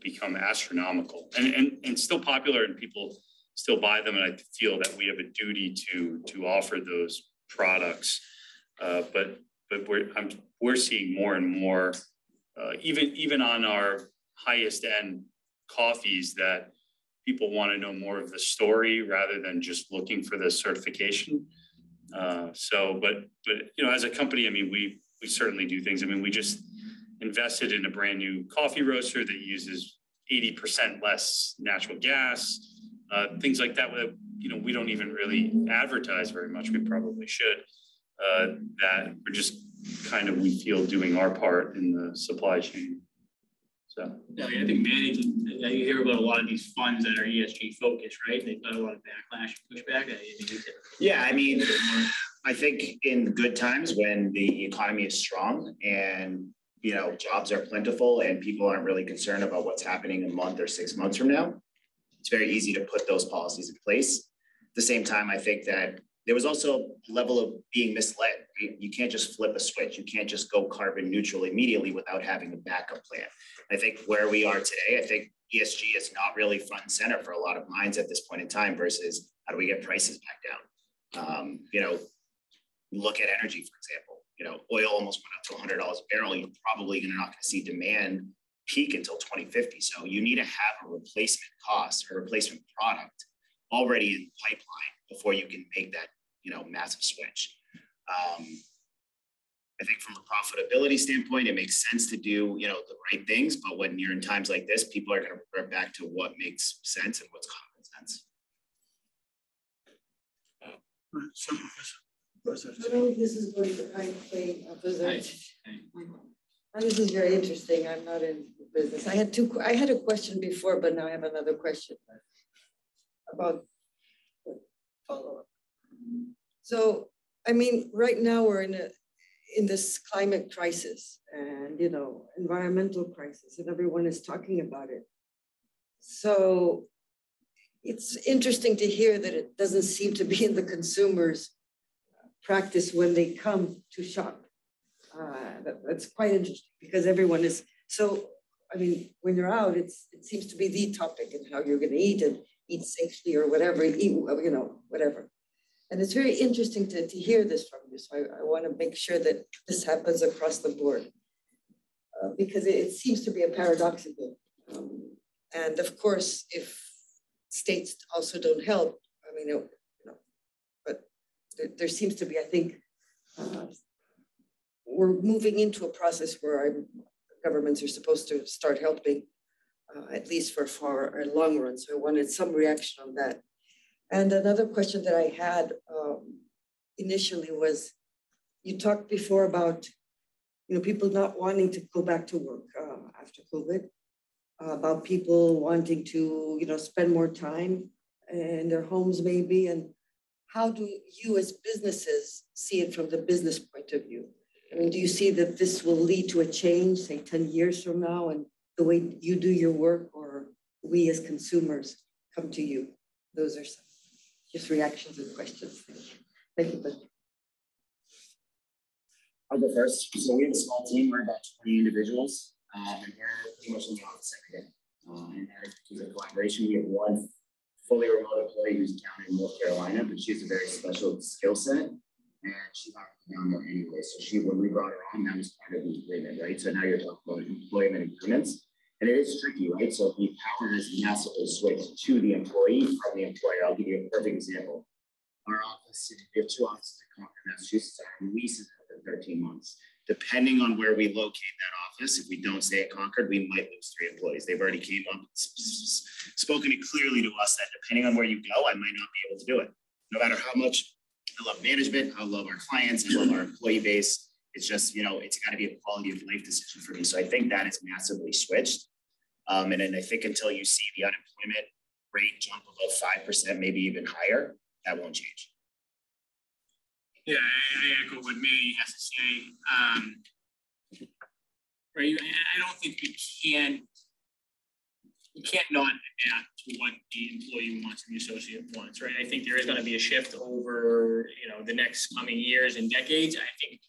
become astronomical, and still popular, and people still buy them. And I feel that we have a duty to offer those products, but we're seeing more and more, even on our highest end coffees, that people want to know more of the story rather than just looking for the certification. But as a company, I mean, we certainly do things. I mean, we just invested in a brand new coffee roaster that uses 80% less natural gas, things like that. We don't even really advertise very much. We probably should. That we're just kind of, we feel, doing our part in the supply chain. So yeah, I think you hear about a lot of these funds that are ESG focused, right? They've got a lot of backlash and pushback. Yeah, I mean, I think in good times when the economy is strong and jobs are plentiful and people aren't really concerned about what's happening a month or 6 months from now, it's very easy to put those policies in place. At the same time, I think that there was also a level of being misled. Right? You can't just flip a switch. You can't just go carbon neutral immediately without having a backup plan. I think where we are today, I think ESG is not really front and center for a lot of minds at this point in time versus how do we get prices back down? Look at energy, for example. Oil almost went up to $100 a barrel. You're probably not going to see demand peak until 2050. So you need to have a replacement cost or replacement product already in the pipeline before you can make that, massive switch. I think from a profitability standpoint, it makes sense to do, the right things. But when you're in times like this, people are going to revert back to what makes sense and what's common sense. Hello, this is going to play opposite. This is very interesting. I'm not in business. I had a question before, but now I have another question about follow-up. So, I mean, right now we're in this climate crisis and, environmental crisis, and everyone is talking about it. So it's interesting to hear that it doesn't seem to be in the consumer's practice when they come to shop. That's quite interesting because everyone is, so, I mean, when you're out, it seems to be the topic and how you're going to eat and eat safely or whatever, whatever. And it's very interesting to hear this from you. So I want to make sure that this happens across the board because it seems to be a paradoxical. And of course, if states also don't help, I mean, but there seems to be, I think, we're moving into a process where governments are supposed to start helping, at least for a long run. So I wanted some reaction on that. And another question that I had initially was, you talked before about, people not wanting to go back to work after COVID, about people wanting to, spend more time in their homes maybe. And how do you as businesses see it from the business point of view? I mean, do you see that this will lead to a change, say 10 years from now, and the way you do your work, or we as consumers come to you? Those are some just reactions and questions. Thank you. I'll go first. So we have a small team. We're about 20 individuals, and we're pretty much in the office every day. And there's a collaboration. We have one fully remote employee who's down in North Carolina, but she has a very special skill set, and she's not down there anyway. So when we brought her on, that was part of the agreement, right? So now you're talking about employment agreements, and it is tricky, right? So the power has massively switched to the employee from the employer. I'll give you a perfect example. Our office, we have 2 offices in Concord, Massachusetts. Our lease is for 13 months. Depending on where we locate that office, if we don't stay at Concord, we might lose 3 employees. They've already came up, spoken it clearly to us that depending on where you go, I might not be able to do it. No matter how much I love management, I love our clients, I love our employee base. It's just, it's got to be a quality of life decision for me. So I think that is massively switched. And then I think until you see the unemployment rate jump above 5%, maybe even higher, that won't change. Yeah, I echo what Manny has to say. Right, I don't think we can't not adapt to what the employee wants and the associate wants, right? I think there is going to be a shift over, the next coming years and decades. I think,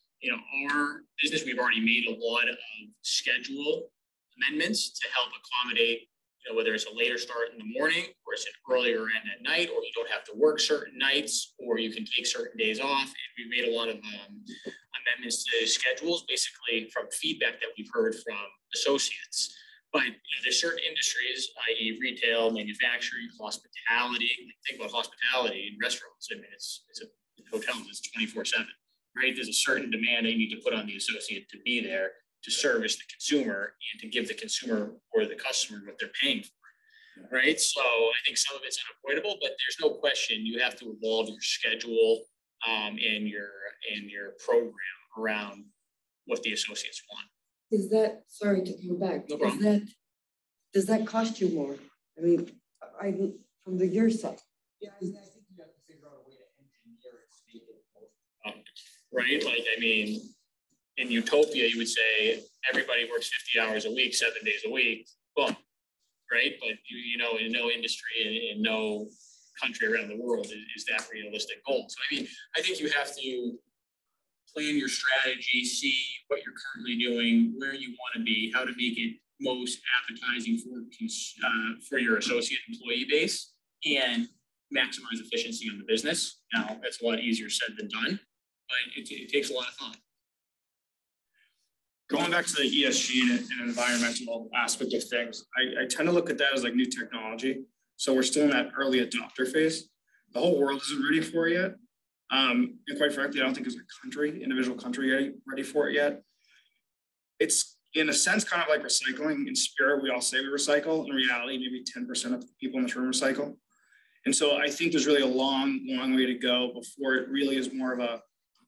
our business, we've already made a lot of schedule amendments to help accommodate, whether it's a later start in the morning or it's an earlier end at night, or you don't have to work certain nights, or you can take certain days off. And we've made a lot of amendments to schedules, basically from feedback that we've heard from associates. But there's certain industries, i.e. retail, manufacturing, hospitality. Think about hospitality in restaurants. I mean, it's hotels, it's 24/7, right? There's a certain demand they need to put on the associate to be there to service the consumer and to give the consumer or the customer what they're paying for, right? So I think some of it's unavoidable, but there's no question you have to evolve your schedule and your program around what the associates want. Is that, sorry to come back, no problem. Does that cost you more? I mean, from your side. Yeah, I think you have to figure out a way to engineer it to make it more. Right, like, I mean, in utopia, you would say everybody works 50 hours a week, 7 days a week, boom, right? But in no industry, in no country around the world is that realistic goal. So I think you have to plan your strategy, see what you're currently doing, where you want to be, how to make it most appetizing for your associate employee base, and maximize efficiency on the business. Now, that's a lot easier said than done, but it takes a lot of thought. Going back to the ESG and environmental aspect of things, I tend to look at that as like new technology. So we're still in that early adopter phase. The whole world isn't ready for it yet. And quite frankly, I don't think as a individual country ready for it yet. It's in a sense kind of like recycling. In spirit, we all say we recycle. In reality, maybe 10% of the people in this room recycle. And so I think there's really a long way to go before it really is more of a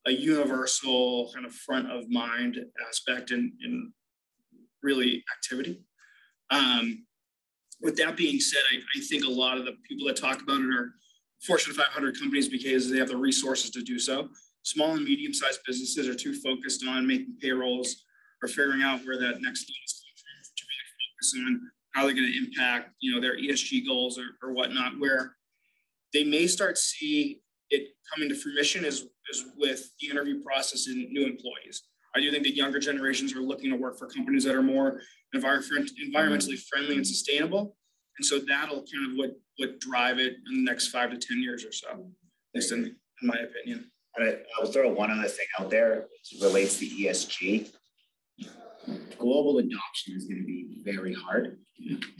universal kind of front of mind aspect in really activity. With that being said, I think a lot of the people that talk about it are Fortune 500 companies because they have the resources to do so. Small and medium-sized businesses are too focused on making payrolls or figuring out where that next deal is to really focus on how they're going to impact, their ESG goals or whatnot, where they may start see it coming to fruition is with the interview process in new employees. I do think that younger generations are looking to work for companies that are more environmentally friendly and sustainable. And so that'll kind of what drive it in the next 5 to 10 years or so, at least in my opinion. I'll throw one other thing out there, which relates to ESG. global adoption is going to be very hard.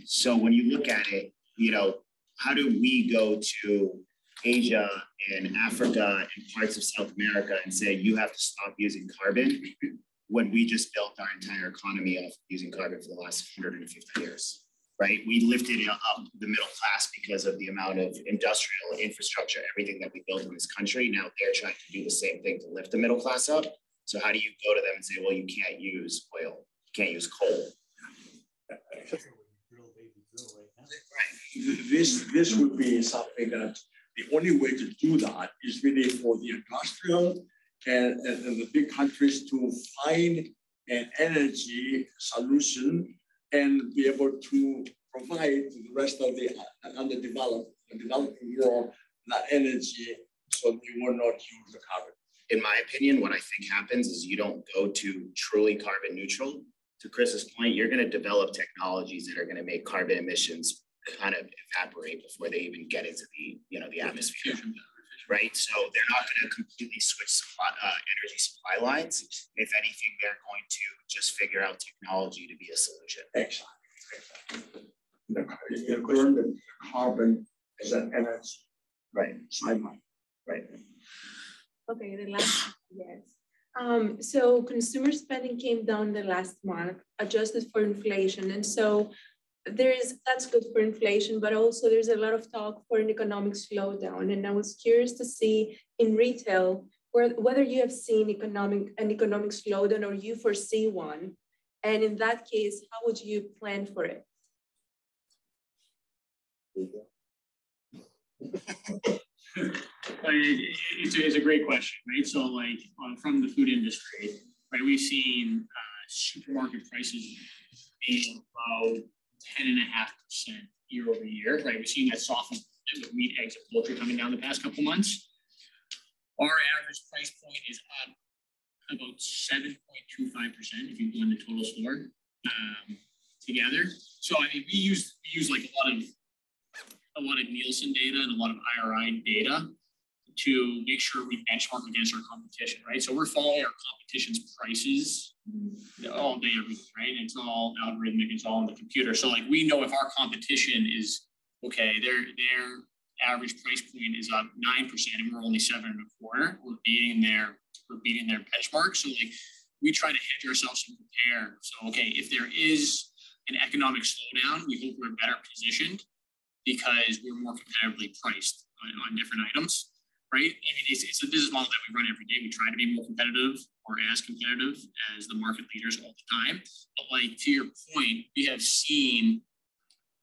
So when you look at it, you know, how do we go to Asia and Africa and parts of South America and say, you have to stop using carbon when we just built our entire economy off using carbon for the last 150 years, right? We lifted up the middle class because of the amount of industrial infrastructure, everything that we built in this country. Now they're trying to do the same thing to lift the middle class up. So how do you go to them and say, well, you can't use oil, you can't use coal? This would be something that the only way to do that is really for the industrial and the big countries to find an energy solution and be able to provide to the rest of the developing world that energy so they will not use the carbon. In my opinion, what I think happens is you don't go to truly carbon neutral. To Chris's point, you're going to develop technologies that are going to make carbon emissions kind of evaporate before they even get into the, you know, the atmosphere, right? So they're not going to completely switch energy supply lines. If anything, they're going to just figure out technology to be a solution. Exactly. You burn the carbon as an energy. Right. Sideline. Right. Okay, the last, yes. So consumer spending came down the last month, adjusted for inflation. And so that's good for inflation, but also there's a lot of talk for an economic slowdown. And I was curious to see in retail, whether you have seen an economic slowdown or you foresee one. And in that case, how would you plan for it? It's a great question, right? So like from the food industry, right, we've seen supermarket prices being about 10.5% year over year, right? We've seen that soften with meat, eggs, and poultry coming down the past couple months. Our average price point is up about 7.25% if you blend the total store together. So I mean, we use like a lot of Nielsen data and a lot of IRI data to make sure we benchmark against our competition, right? So we're following our competition's prices all day, every day, right? And it's all algorithmic, it's all on the computer. So like we know if our competition is, okay, their average price point is up 9% and we're only 7.25, we're beating their benchmark. So like we try to hedge ourselves and prepare. So, okay, if there is an economic slowdown, we hope we're better positioned because we're more competitively priced on different items, right? I mean, it's a business model that we run every day. We try to be more competitive or as competitive as the market leaders all the time. But like to your point, we have seen,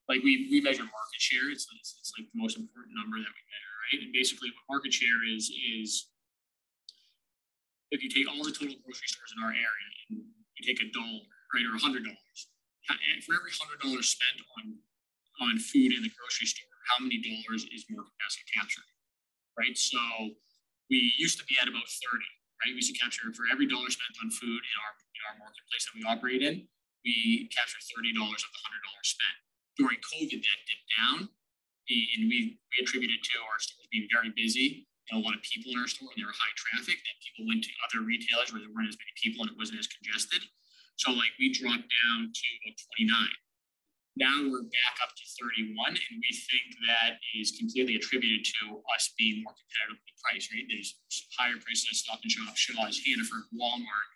like we measure market share. It's like the most important number that we measure, right? And basically what market share is if you take all the total grocery stores in our area and you take $1, right, or $100, for every $100 spent on food in the grocery store, how many dollars is market basket captured, right? So we used to be at about 30, right? We used to capture for every dollar spent on food in our marketplace that we operate in, we capture $30 of the $100 spent. During COVID, that dipped down, and we attributed to our stores being very busy and a lot of people in our store, and there were high traffic, and people went to other retailers where there weren't as many people and it wasn't as congested. So like we dropped down to 29. Now we're back up to 31, and we think that is completely attributed to us being more competitively priced, right? There's higher prices at Stop and Shop, Shaw's, Hannaford, Walmart,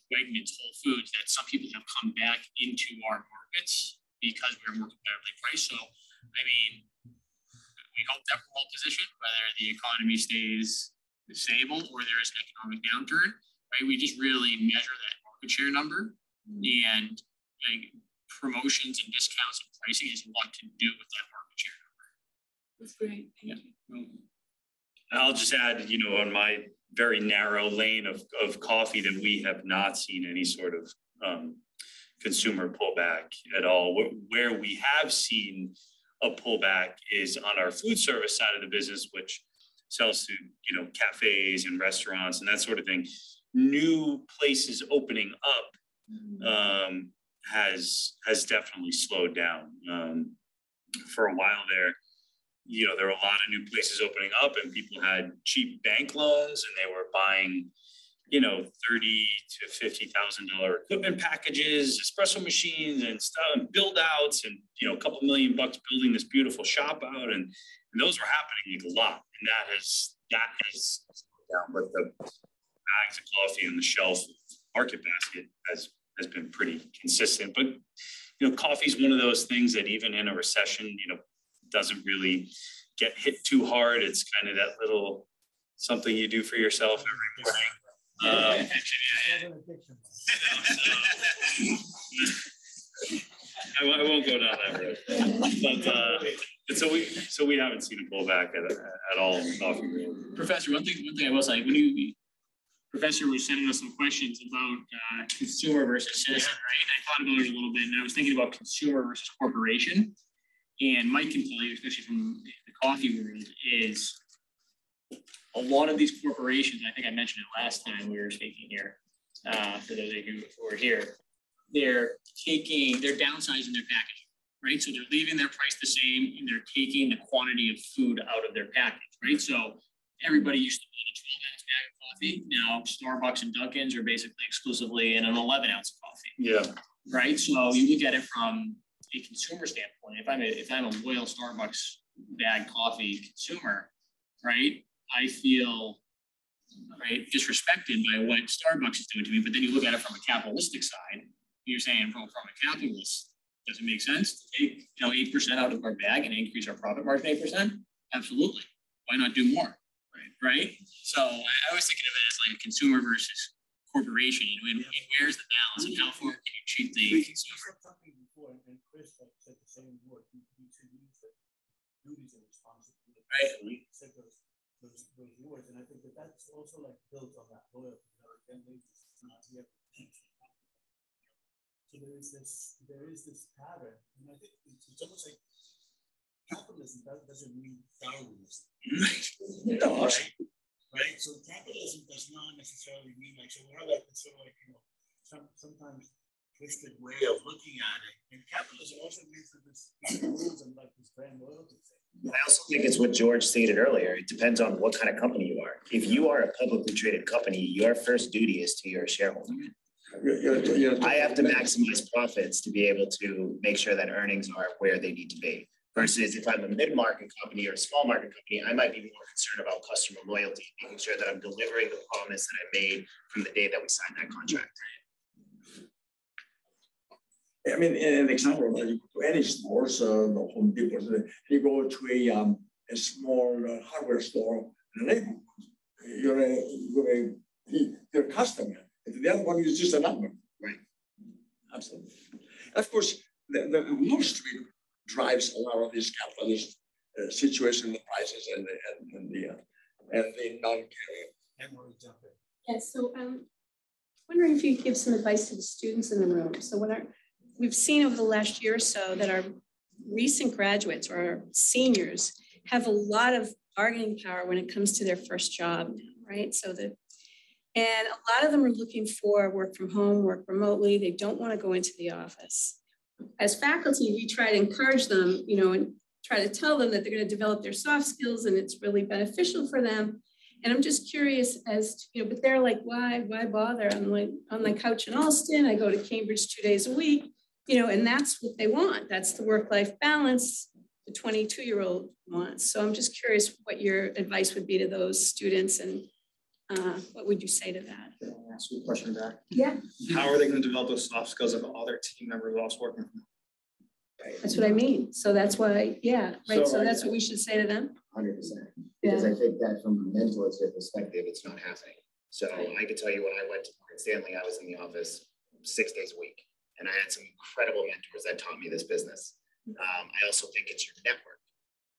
Wegmans, Whole Foods, that some people have come back into our markets because we're more competitively priced. So, I mean, we hope that we're well positioned, whether the economy stays stable or there is an economic downturn, right? We just really measure that market share number, and like promotions and discounts and pricing has a lot to do with that market share number. That's great. Thank you. I'll just add, you know, on my very narrow lane of coffee, that we have not seen any sort of consumer pullback at all. Where we have seen a pullback is on our food service side of the business, which sells to, you know, cafes and restaurants and that sort of thing. New places opening up has definitely slowed down. For a while there, you know, there were a lot of new places opening up and people had cheap bank loans and they were buying, you know, $30,000 to $50,000 equipment packages, espresso machines and stuff, and build outs, and, you know, a couple $1 million building this beautiful shop out. And those were happening like a lot. And that has down, but the bags of coffee on the shelf, market basket has been pretty consistent. But, you know, coffee is one of those things that even in a recession, you know, doesn't really get hit too hard. It's kind of that little something you do for yourself every morning. I won't go down that road, but so we haven't seen a pullback at all in coffee. Professor, one thing I will say, Professor was sending us some questions about consumer versus citizen, right? I thought about it a little bit, and I was thinking about consumer versus corporation. And Mike can tell you, especially from the coffee world, is a lot of these corporations, I think I mentioned it last time we were speaking here, for those of you who were here, they're downsizing their packaging, right? So they're leaving their price the same, and they're taking the quantity of food out of their package, right? So everybody used to buy a 12-ounce bag of coffee. Now Starbucks and Dunkin's are basically exclusively in an 11-ounce coffee. Yeah. Right. So you look at it from a consumer standpoint. If I'm a loyal Starbucks bag coffee consumer, right, I feel disrespected by what Starbucks is doing to me. But then you look at it from a capitalistic side. You're saying from a capitalist, does it make sense to take 8% out of our bag and increase our profit margin 8%? Absolutely. Why not do more? Right. So I was thinking of it as like a consumer versus corporation. And where's the balance, and how far can you treat the consumer? And Chris said the same word. You should use the duties and responsibilities. Right. Said those words, and I think that's also like built on that loyalty. So there is this pattern, and I think it's almost like capitalism doesn't mean Darwinism. Right. So capitalism does not necessarily mean like, so we're like sort of like, sometimes twisted way of looking at it. And capitalism also means that this rules and like this brand loyalty thing. I also think it's what George stated earlier. It depends on what kind of company you are. If you are a publicly traded company, your first duty is to your shareholder. I have to maximize profits to be able to make sure that earnings are where they need to be. Versus if I'm a mid-market company or a small market company, I might be more concerned about customer loyalty, making sure that I'm delivering the promise that I made from the day that we signed that contract. I mean, an example, you go to any stores, the Home Depot, you go to a small hardware store in the neighborhood, you're a customer. The other one is just a number. Right. Absolutely. And of course, the Wall Street drives a lot of these capitalist situation, the prices and the non-caring. Yes, so I'm wondering if you could give some advice to the students in the room. So we've seen over the last year or so that our recent graduates or our seniors have a lot of bargaining power when it comes to their first job, right? And a lot of them are looking for work from home, work remotely. They don't want to go into the office. As faculty, we try to encourage them, and try to tell them that they're going to develop their soft skills and it's really beneficial for them. And I'm just curious as to, but they're like, why bother? I'm on my couch in Alston. I go to Cambridge 2 days a week, and that's what they want. That's the work-life balance the 22-year-old wants. So I'm just curious what your advice would be to those students, and what would you say to that? Can I ask you a question back? Yeah. How are they going to develop those soft skills if all their team members are also working from home? That's what I mean. So that's why, yeah, right. So that's what we should say to them. 100%. Because I think that from a mentorship perspective, it's not happening. So I can tell you when I went to Morgan Stanley, I was in the office 6 days a week. And I had some incredible mentors that taught me this business. I also think it's your network.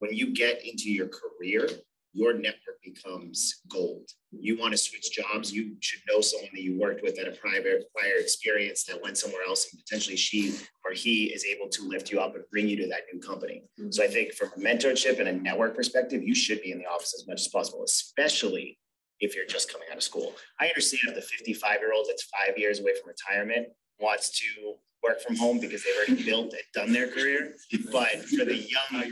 When you get into your career, your network becomes gold. You want to switch jobs, you should know someone that you worked with at a prior experience that went somewhere else, and potentially she or he is able to lift you up and bring you to that new company. Mm-hmm. So I think from a mentorship and a network perspective, you should be in the office as much as possible, especially if you're just coming out of school. I understand if the 55-year-old that's 5 years away from retirement wants to work from home because they've already built and done their career. But for the young,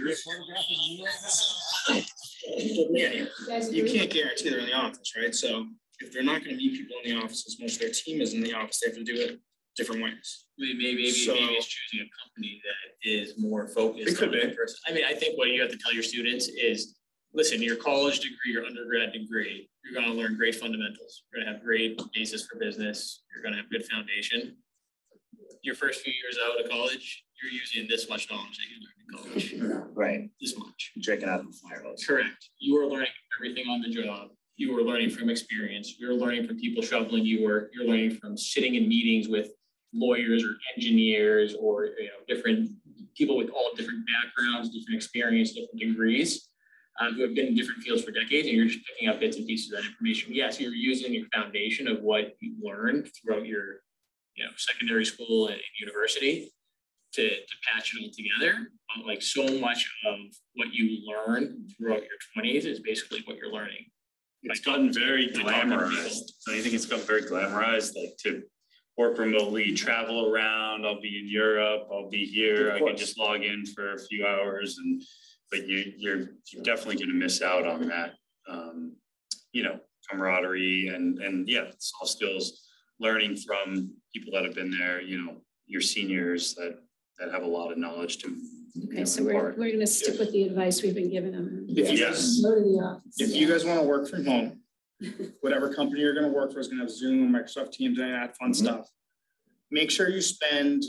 you can't guarantee they're in the office, right? So if they're not going to meet people in the offices, most of their team is in the office, they have to do it different ways. Maybe it's choosing a company that is more focused on that person. I mean, I think what you have to tell your students is, listen, your college degree, your undergrad degree, you're going to learn great fundamentals. You're going to have great basis for business. You're going to have good foundation. Your first few years out of college, you're using this much knowledge that you learned in college. Right. This much. Drinking out of a fire hose. Correct. You are learning everything on the job. You are learning from experience. You're learning from people shoveling you work. You're learning from sitting in meetings with lawyers or engineers or different people with all different backgrounds, different experience, different degrees, who have been in different fields for decades, and you're just picking up bits and pieces of that information. Yes, you're using your foundation of what you learned throughout your secondary school and university to patch it all together. But like so much of what you learn throughout your 20s is basically what you're learning. It's gotten very glamorized. So I think it's gotten very glamorized, like to work remotely, travel around. I'll be in Europe, I'll be here. I can just log in for a few hours, but you're definitely going to miss out on that, camaraderie and it's all skills. Learning from people that have been there, your seniors that have a lot of knowledge to. Okay, so we're going to stick with the advice we've been giving them. If you guys want to work from home, whatever company you're going to work for is going to have Zoom, Microsoft Teams, and that fun stuff. Make sure you spend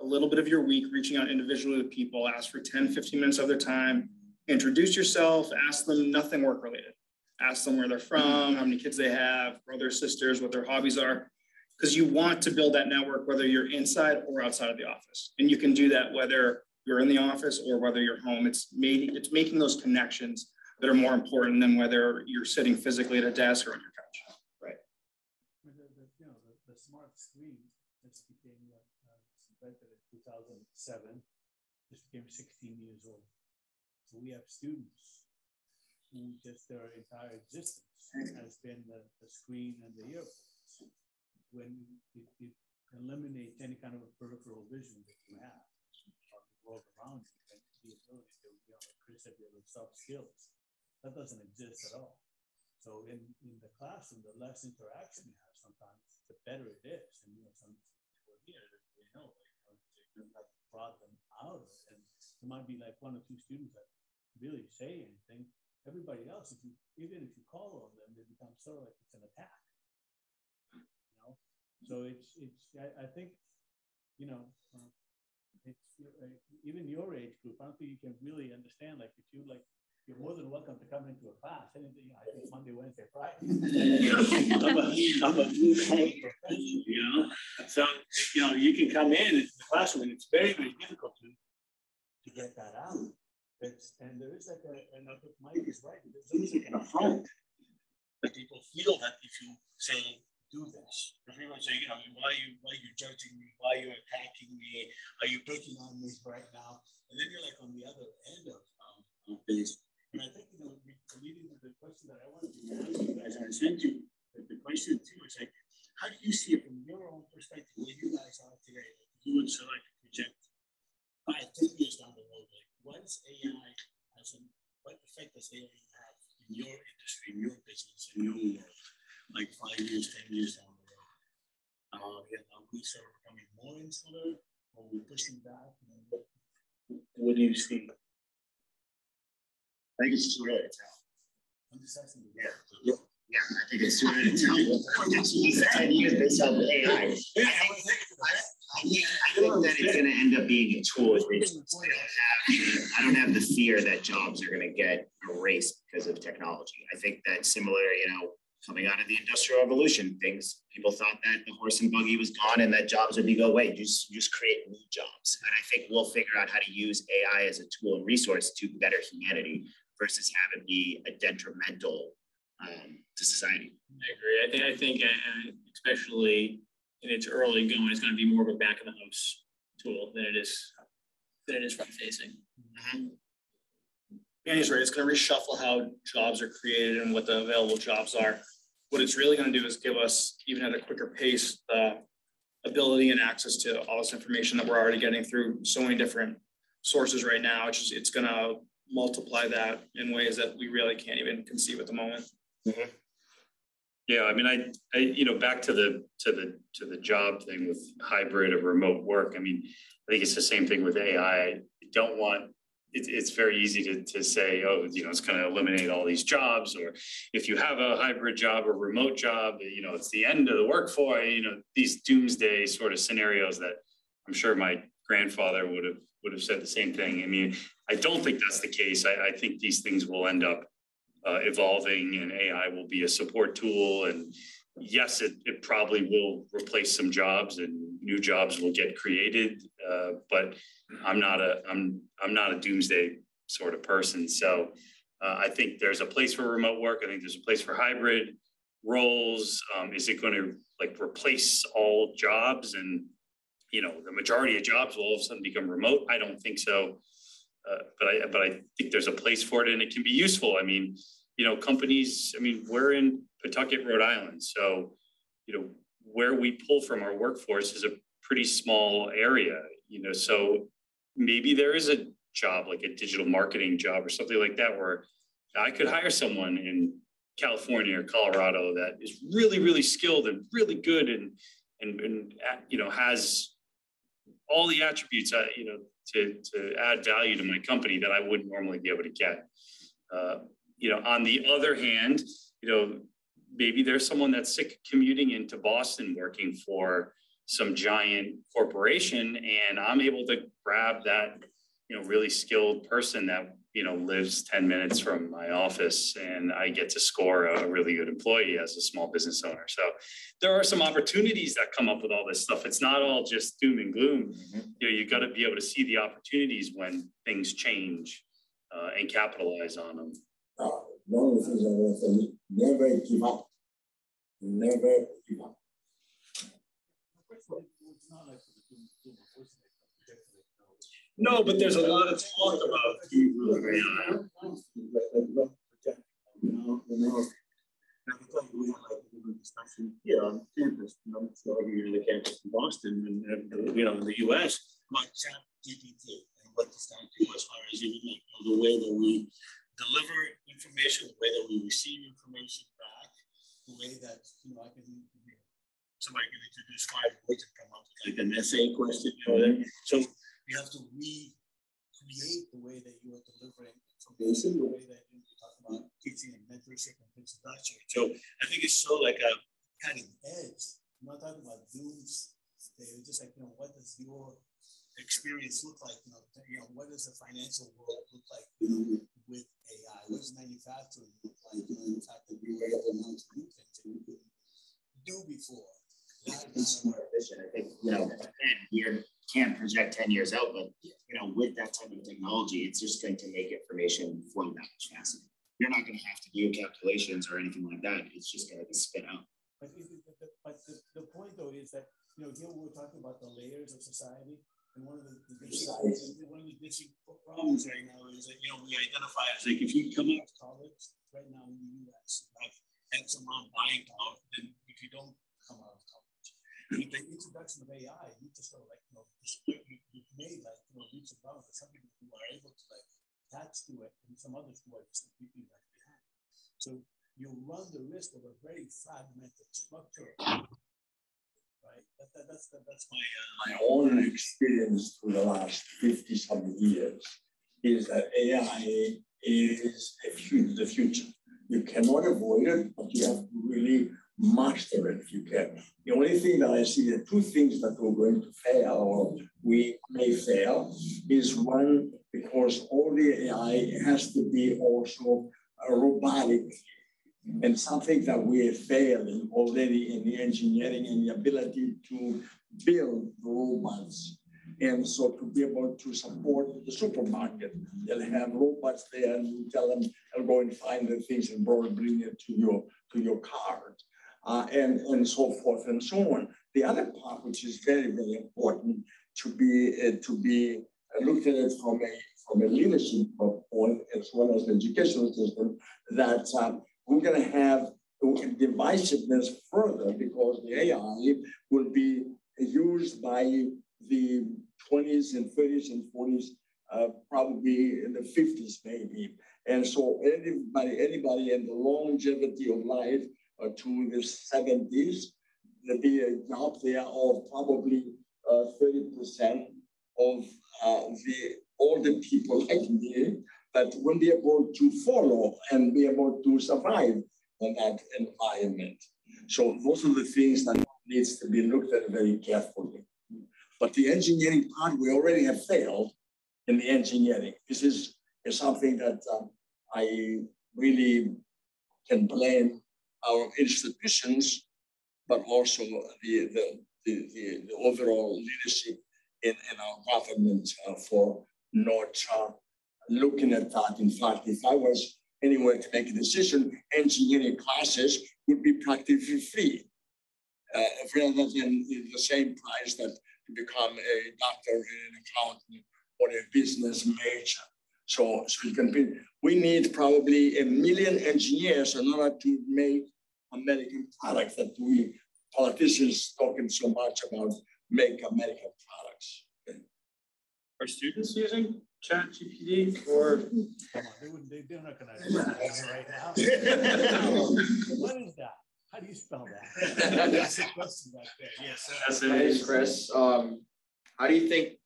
a little bit of your week reaching out individually to people, ask for 10, 15 minutes of their time, introduce yourself, ask them nothing work related. Ask them where they're from, how many kids they have, brothers, sisters, what their hobbies are. Because you want to build that network, whether you're inside or outside of the office. And you can do that whether you're in the office or whether you're home. It's making those connections that are more important than whether you're sitting physically at a desk or on your couch. Right. The smart screen just became invented in 2007. Just became 16 years old. So we have students who just their entire existence has been the screen and the earphones. When it eliminates any kind of a peripheral vision that you have of the world around you and the ability to, Chris said, the soft skills, that doesn't exist at all. So in the classroom, the less interaction you have sometimes, the better it is. And some people here that you have brought them out of it. And there might be like one or two students that really say anything. Everybody else, even if you call on them, they become sort of like it's an attack. So I think, it's even your age group. I don't think you can really understand. Like, if you're more than welcome to come into a class. Anything, I think Monday, Wednesday, Friday. I'm a blue collar professional, So you can come in the classroom, and it's very, very difficult to get that out. And there is and I think Mike is right. There's always like an affront that people feel that if you say, do this. Everyone say, why are you judging me? Why are you attacking me? Are you picking on me right now? And then you're like on the other end of this. And I think, leading to the question that I wanted to ask you guys, and I sent you the question too, is like, how do you see it from your own perspective, where you guys are today? You would select a project 5-10 years down the road. Like, what effect does AI have in your industry, in your business, in your world? Like 5 years, 10 years down the road. Are we sort of becoming more insular, or are we pushing back? What do you see? I think it's too early to tell. I'm just asking you. Yeah, I think it's too early to tell. 10 years based on AI. I think that it's going to end up being a tool. I don't have the fear that jobs are going to get erased because of technology. I think that similar, coming out of the Industrial Revolution, people thought that the horse and buggy was gone and that jobs would go away. Just create new jobs. And I think we'll figure out how to use AI as a tool and resource to better humanity versus have it be a detrimental to society. I agree. I think especially in its early going, it's going to be more of a back of the house tool than it is front facing. Andy's right. It's going to reshuffle how jobs are created and what the available jobs are. What it's really going to do is give us, even at a quicker pace, the ability and access to all this information that we're already getting through so many different sources right now. It's going to multiply that in ways that we really can't even conceive at the moment. Yeah, I mean, back to the job thing with hybrid or remote work. I mean, I think it's the same thing with AI. I don't want, it's very easy to say, oh, it's going to eliminate all these jobs, or if you have a hybrid job or remote job, it's the end of the workforce. These doomsday sort of scenarios that I'm sure my grandfather would have said the same thing. I mean, I don't think that's the case. I think these things will end up evolving, and AI will be a support tool. And yes, it probably will replace some jobs, and new jobs will get created. But I'm not a doomsday sort of person. So I think there's a place for remote work. I think there's a place for hybrid roles. Is it going to replace all jobs, and the majority of jobs will all of a sudden become remote? I don't think so. But I think there's a place for it, and it can be useful. I mean, companies, we're in Pawtucket, Rhode Island. So, where we pull from our workforce is a pretty small area, so maybe there is a job like a digital marketing job or something like that, where I could hire someone in California or Colorado that is really, really skilled and really good and has all the attributes, to add value to my company that I wouldn't normally be able to get. On the other hand, maybe there's someone that's sick of commuting into Boston working for some giant corporation, and I'm able to grab that, really skilled person that, lives 10 minutes from my office, and I get to score a really good employee as a small business owner. So there are some opportunities that come up with all this stuff. It's not all just doom and gloom. You got to be able to see the opportunities when things change and capitalize on them. One of the things I want to say, never give up. Never give up. No, but there's a lot of talk about AI. Discussion here on campus, I'm sure here in the campus in Boston and in the US about ChatGPT and what this can do as far as even the way that we deliver information, the way that we receive information back, the way that I can somebody can introduce 5 words and come up with like an essay question, so you have to recreate the way that you are delivering information, the way that you talk about teaching and mentorship and things of that sort. So I think it's so like a cutting edge. I'm not talking about doomsday. It's just like, what does your experience look like? What does the financial world look like, with AI? What does manufacturing look like? The fact that we were able now to do things that we couldn't do before. It's more efficient. I think, you can't project 10 years out, but with that type of technology, it's just going to make information flow that much faster. You're not going to have to do calculations or anything like that. It's just going to be spit out. But the point though is that here we're talking about the layers of society, and one of the basic problems right now is that we identify as like if you come out of college right now in the U.S. like X amount buying power, then if you don't come out of college. With the introduction of AI, you just go you've made leaps and bounds. Some people who are able to attach to it, and some others who are just completely behind. So you run the risk of a very fragmented structure, right? That's my own experience through the last 50-some years is that AI is the future. You cannot avoid it, but you have to really master it if you can. The only thing that I see, the 2 things that we're going to fail, or we may fail, is one, because all the AI has to be also robotic, and something that we are failing already in the engineering and the ability to build robots. And so to be able to support the supermarket, they'll have robots there, and you tell them, I'll go and find the things and bring it to your cart. And so forth and so on. The other part, which is very, very important to be looked at it from a leadership point as well as the educational system, that we're going to have divisiveness further, because the AI will be used by the 20s and 30s and 40s, probably in the 50s maybe. And so anybody in the longevity of life to the 70s. There'll be a gap there of probably 30% of the older people like me that won't be able to follow and be able to survive in that environment. So those are the things that needs to be looked at very carefully. But the engineering part, we already have failed in the engineering. This is something that I really can blame our institutions, but also the overall leadership in our government for not looking at that. In fact, if I was anywhere to make a decision, engineering classes would be practically free, rather than the same price that to become a doctor, an accountant, or a business major. So you can be, we need probably 1 million engineers in order to make American products that we politicians talking so much about make American products. Okay. Are students using ChatGPT or? Come on, they're not going to right now. What is that? How do you spell that? That's a question back there. Yes. My name is Chris. How do you think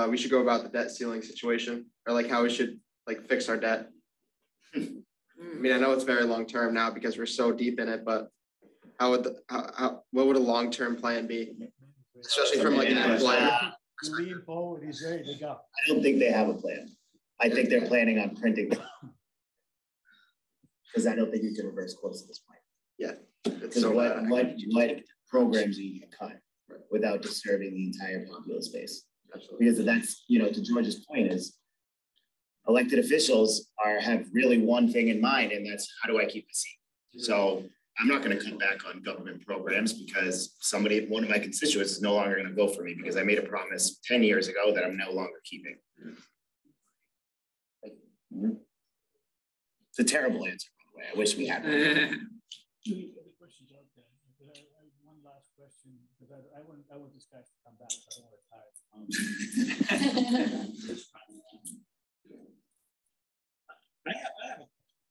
we should go about the debt ceiling situation, or like how we should like fix our debt? I mean, I know it's very long term now because we're so deep in it, but what would a long term plan be, especially from like an employer? Lean forward, he's ready to go. I don't think they have a plan. I think they're planning on printing them. Because I don't think you can reverse course at this point. Yeah. Because so what programs are you can cut without disturbing the entire populace base? Absolutely. Because that's, to George's point is, elected officials have really one thing in mind, and that's how do I keep the seat? So I'm not going to cut back on government programs because one of my constituents is no longer going to vote for me because I made a promise 10 years ago that I'm no longer keeping. It's a terrible answer, by the way. I wish we had one. The questions out there. I have one last question because I want this guy to come back. So I don't want to tire. I have a question.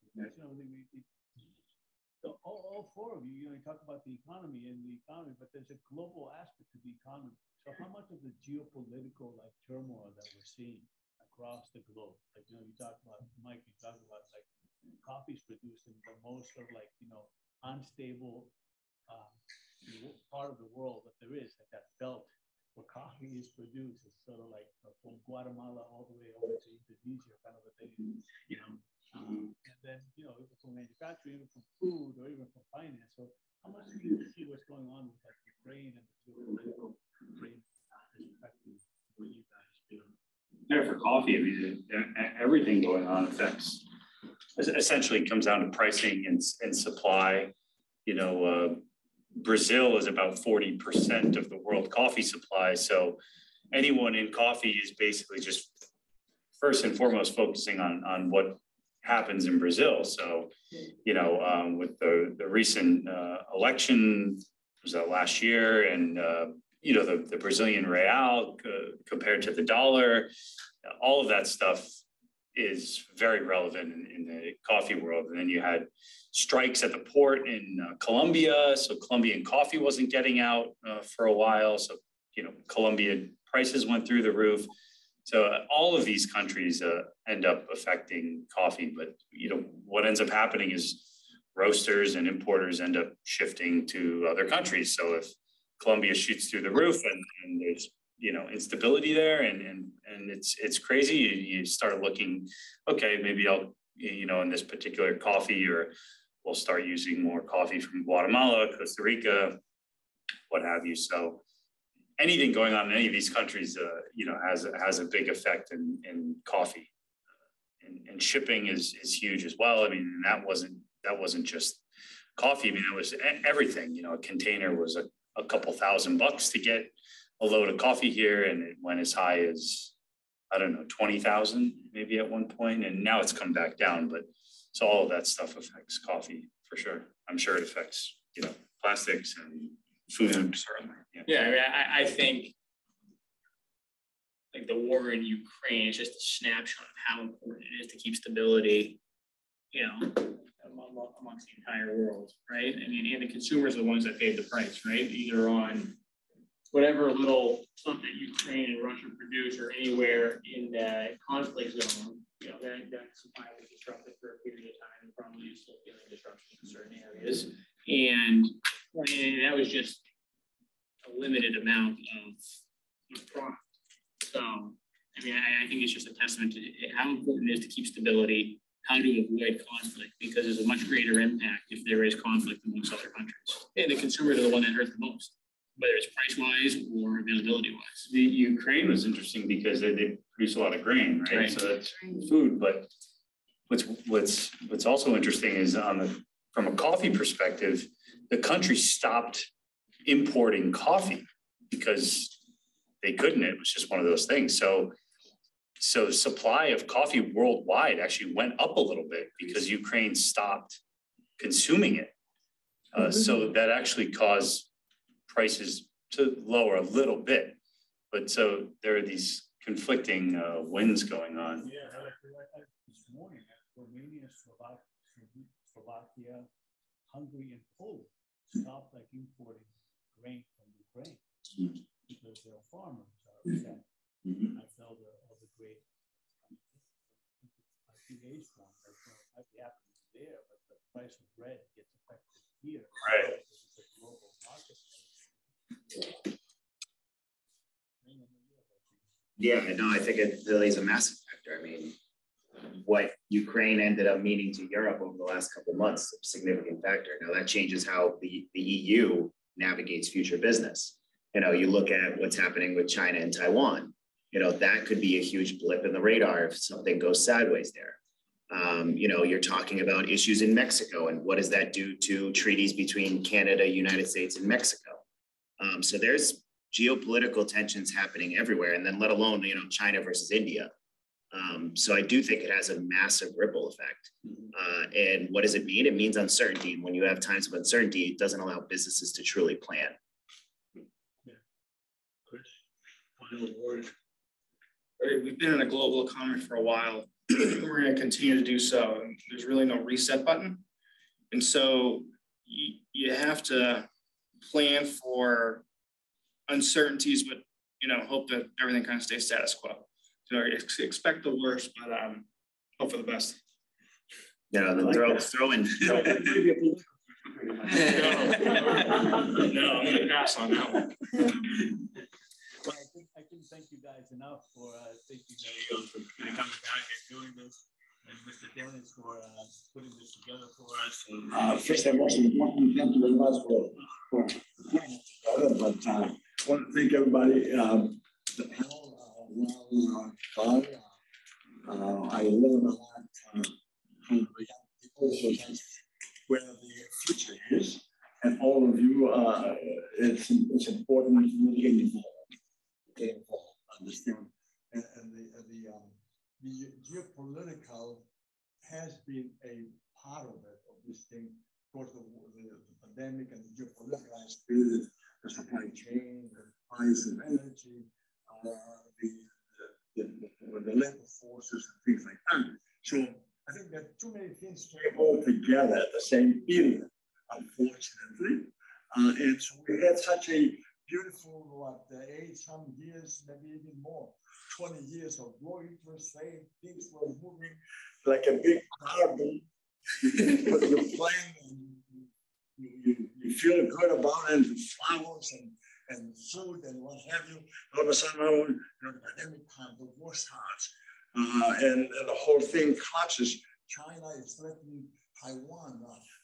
So all four of you, you talk about the economy, but there's a global aspect to the economy. So how much of the geopolitical turmoil that we're seeing across the globe, you talk about, Mike, you talk about coffee's produced in the most unstable part of the world that there is, that belt where coffee is produced. It's sort of from Guatemala all the way over to Indonesia, kind of a thing, and then, from manufacturing, even from food or even from finance. So how much do you see what's going on with Ukraine and the geopolitical Ukraine affecting what you guys do? Yeah, for coffee, I mean, everything going on affects, essentially comes down to pricing and supply. Brazil is about 40% of the world coffee supply. So anyone in coffee is basically just first and foremost focusing on what happens in Brazil. So, with the recent election, was that last year, and the Brazilian real compared to the dollar, all of that stuff is very relevant in the coffee world. And then you had strikes at the port in Colombia, so Colombian coffee wasn't getting out for a while. So Colombian prices went through the roof. So all of these countries end up affecting coffee, but what ends up happening is roasters and importers end up shifting to other countries. So if Colombia shoots through the roof and there's instability there and it's crazy, you start looking, okay, maybe I'll in this particular coffee, or we'll start using more coffee from Guatemala, Costa Rica, what have you. So anything going on in any of these countries, has a big effect in coffee, and shipping is huge as well. I mean, that wasn't just coffee. I mean, it was everything. A container was a couple $1,000 to get a load of coffee here, and it went as high as, I don't know, 20,000 maybe at one point, and now it's come back down. But so all of that stuff affects coffee for sure. I'm sure it affects plastics and food certainly. Yeah, I mean, I think the war in Ukraine is just a snapshot of how important it is to keep stability, amongst the entire world, right? I mean, and the consumers are the ones that paid the price, right? Either on whatever little stuff that Ukraine and Russia produce or anywhere in the conflict zone, you know, that supply was disrupted for a period of time and probably is still feeling disruptions in certain areas. And that was just a limited amount of product. So, I mean, I think it's just a testament to how important it is to keep stability, how to avoid conflict, because there's a much greater impact if there is conflict amongst other countries. And the consumers are the one that hurts the most, whether it's price-wise or availability-wise. The Ukraine was interesting because they produce a lot of grain, right? So that's food. But what's also interesting is from a coffee perspective, the country stopped importing coffee because they couldn't. It was just one of those things. So supply of coffee worldwide actually went up a little bit because Ukraine stopped consuming it. So that actually caused prices to lower a little bit. But so there are these conflicting winds going on. Yeah, like this morning, Romania, Slovakia, Hungary, and Poland stopped like importing grain from Ukraine because their farmers are upset. I felt all the grain. I think Asia might be happening there, but the price of bread gets affected here. Right. It's a global market. Yeah, no, I think it really is a massive factor. I mean, what Ukraine ended up meaning to Europe over the last couple of months, a significant factor. Now that changes how the EU navigates future business. You know, you look at what's happening with China and Taiwan, you know, that could be a huge blip in the radar if something goes sideways there. You know, you're talking about issues in Mexico and what does that do to treaties between Canada, United States, and Mexico? So there's geopolitical tensions happening everywhere, and then let alone, you know, China versus India. So I do think it has a massive ripple effect. And what does it mean? It means uncertainty. And when you have times of uncertainty, it doesn't allow businesses to truly plan. Final word. We've been in a global economy for a while. We're going to continue to do so. And there's really no reset button. And so you have to plan for uncertainties, but, you know, hope that everything kind of stays status quo. So expect the worst, but hope for the best. Yeah, then throw in. No, I'm going to pass on that one. Well, I can thank you guys enough for thinking that for coming back and doing this, and Mr. Dennis for putting this together for us. First and most important, thank you very much for putting it together. But I want to thank everybody. The panel, well done. I learned a lot from the young people, so that's where the future is. And all of you, it's important to really get involved. Understand, and the geopolitical has been a part of it, of this thing. Of course, the pandemic and the geopolitical has created the supply chain, the price of energy, the labor forces and things like that. So I think that too many things came all together at the same period, unfortunately. And so we had such a beautiful, 8-some years, maybe even more, 20 years of low interest rate, things were moving like a big carbon. But you're playing and you feel good about it, and flowers and food and what have you. All of a sudden, the pandemic time, the war starts, and the whole thing collapses. China is threatening Taiwan.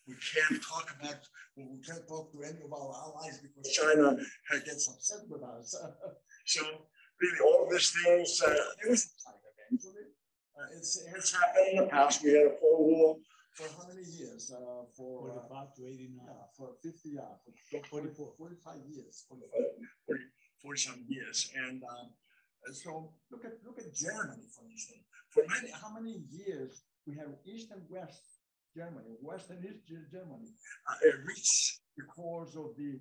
We can't talk to any of our allies because China gets upset with us. So really, all these things, there was a time eventually. It's happened in the past. We had a Cold War for how many years? For 45 to 89. For 50 years, for 45 years, 40 some years. And so look at Germany, for instance. How many years we have East and West Germany, West and East Germany, reached because of the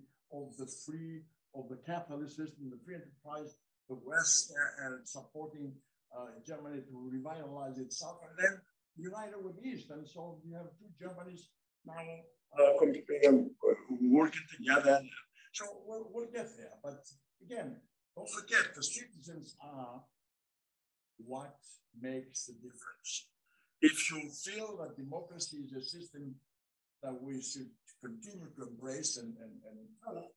capitalist system, the free enterprise, the West, and supporting Germany to revitalize itself, and then united with East, and so you have two Germanys now working together. So we'll get there. But again, don't forget the citizens are what makes the difference. If you feel that democracy is a system that we should continue to embrace and follow,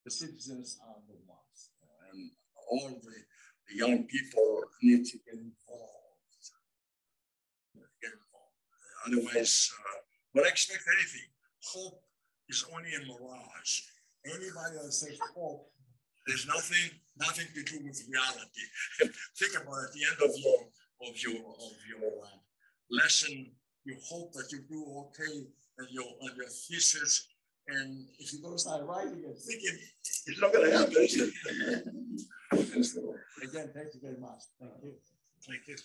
the citizens are the ones. And all the young people need to get involved. Otherwise, don't expect anything. Hope is only a mirage. Anybody that says hope, there's nothing to do with reality. Think about it, at the end of your lesson, you hope that you do okay on your thesis, and if you don't start writing and thinking, it's not going to happen. Again, thank you very much. Thank you. Thank you.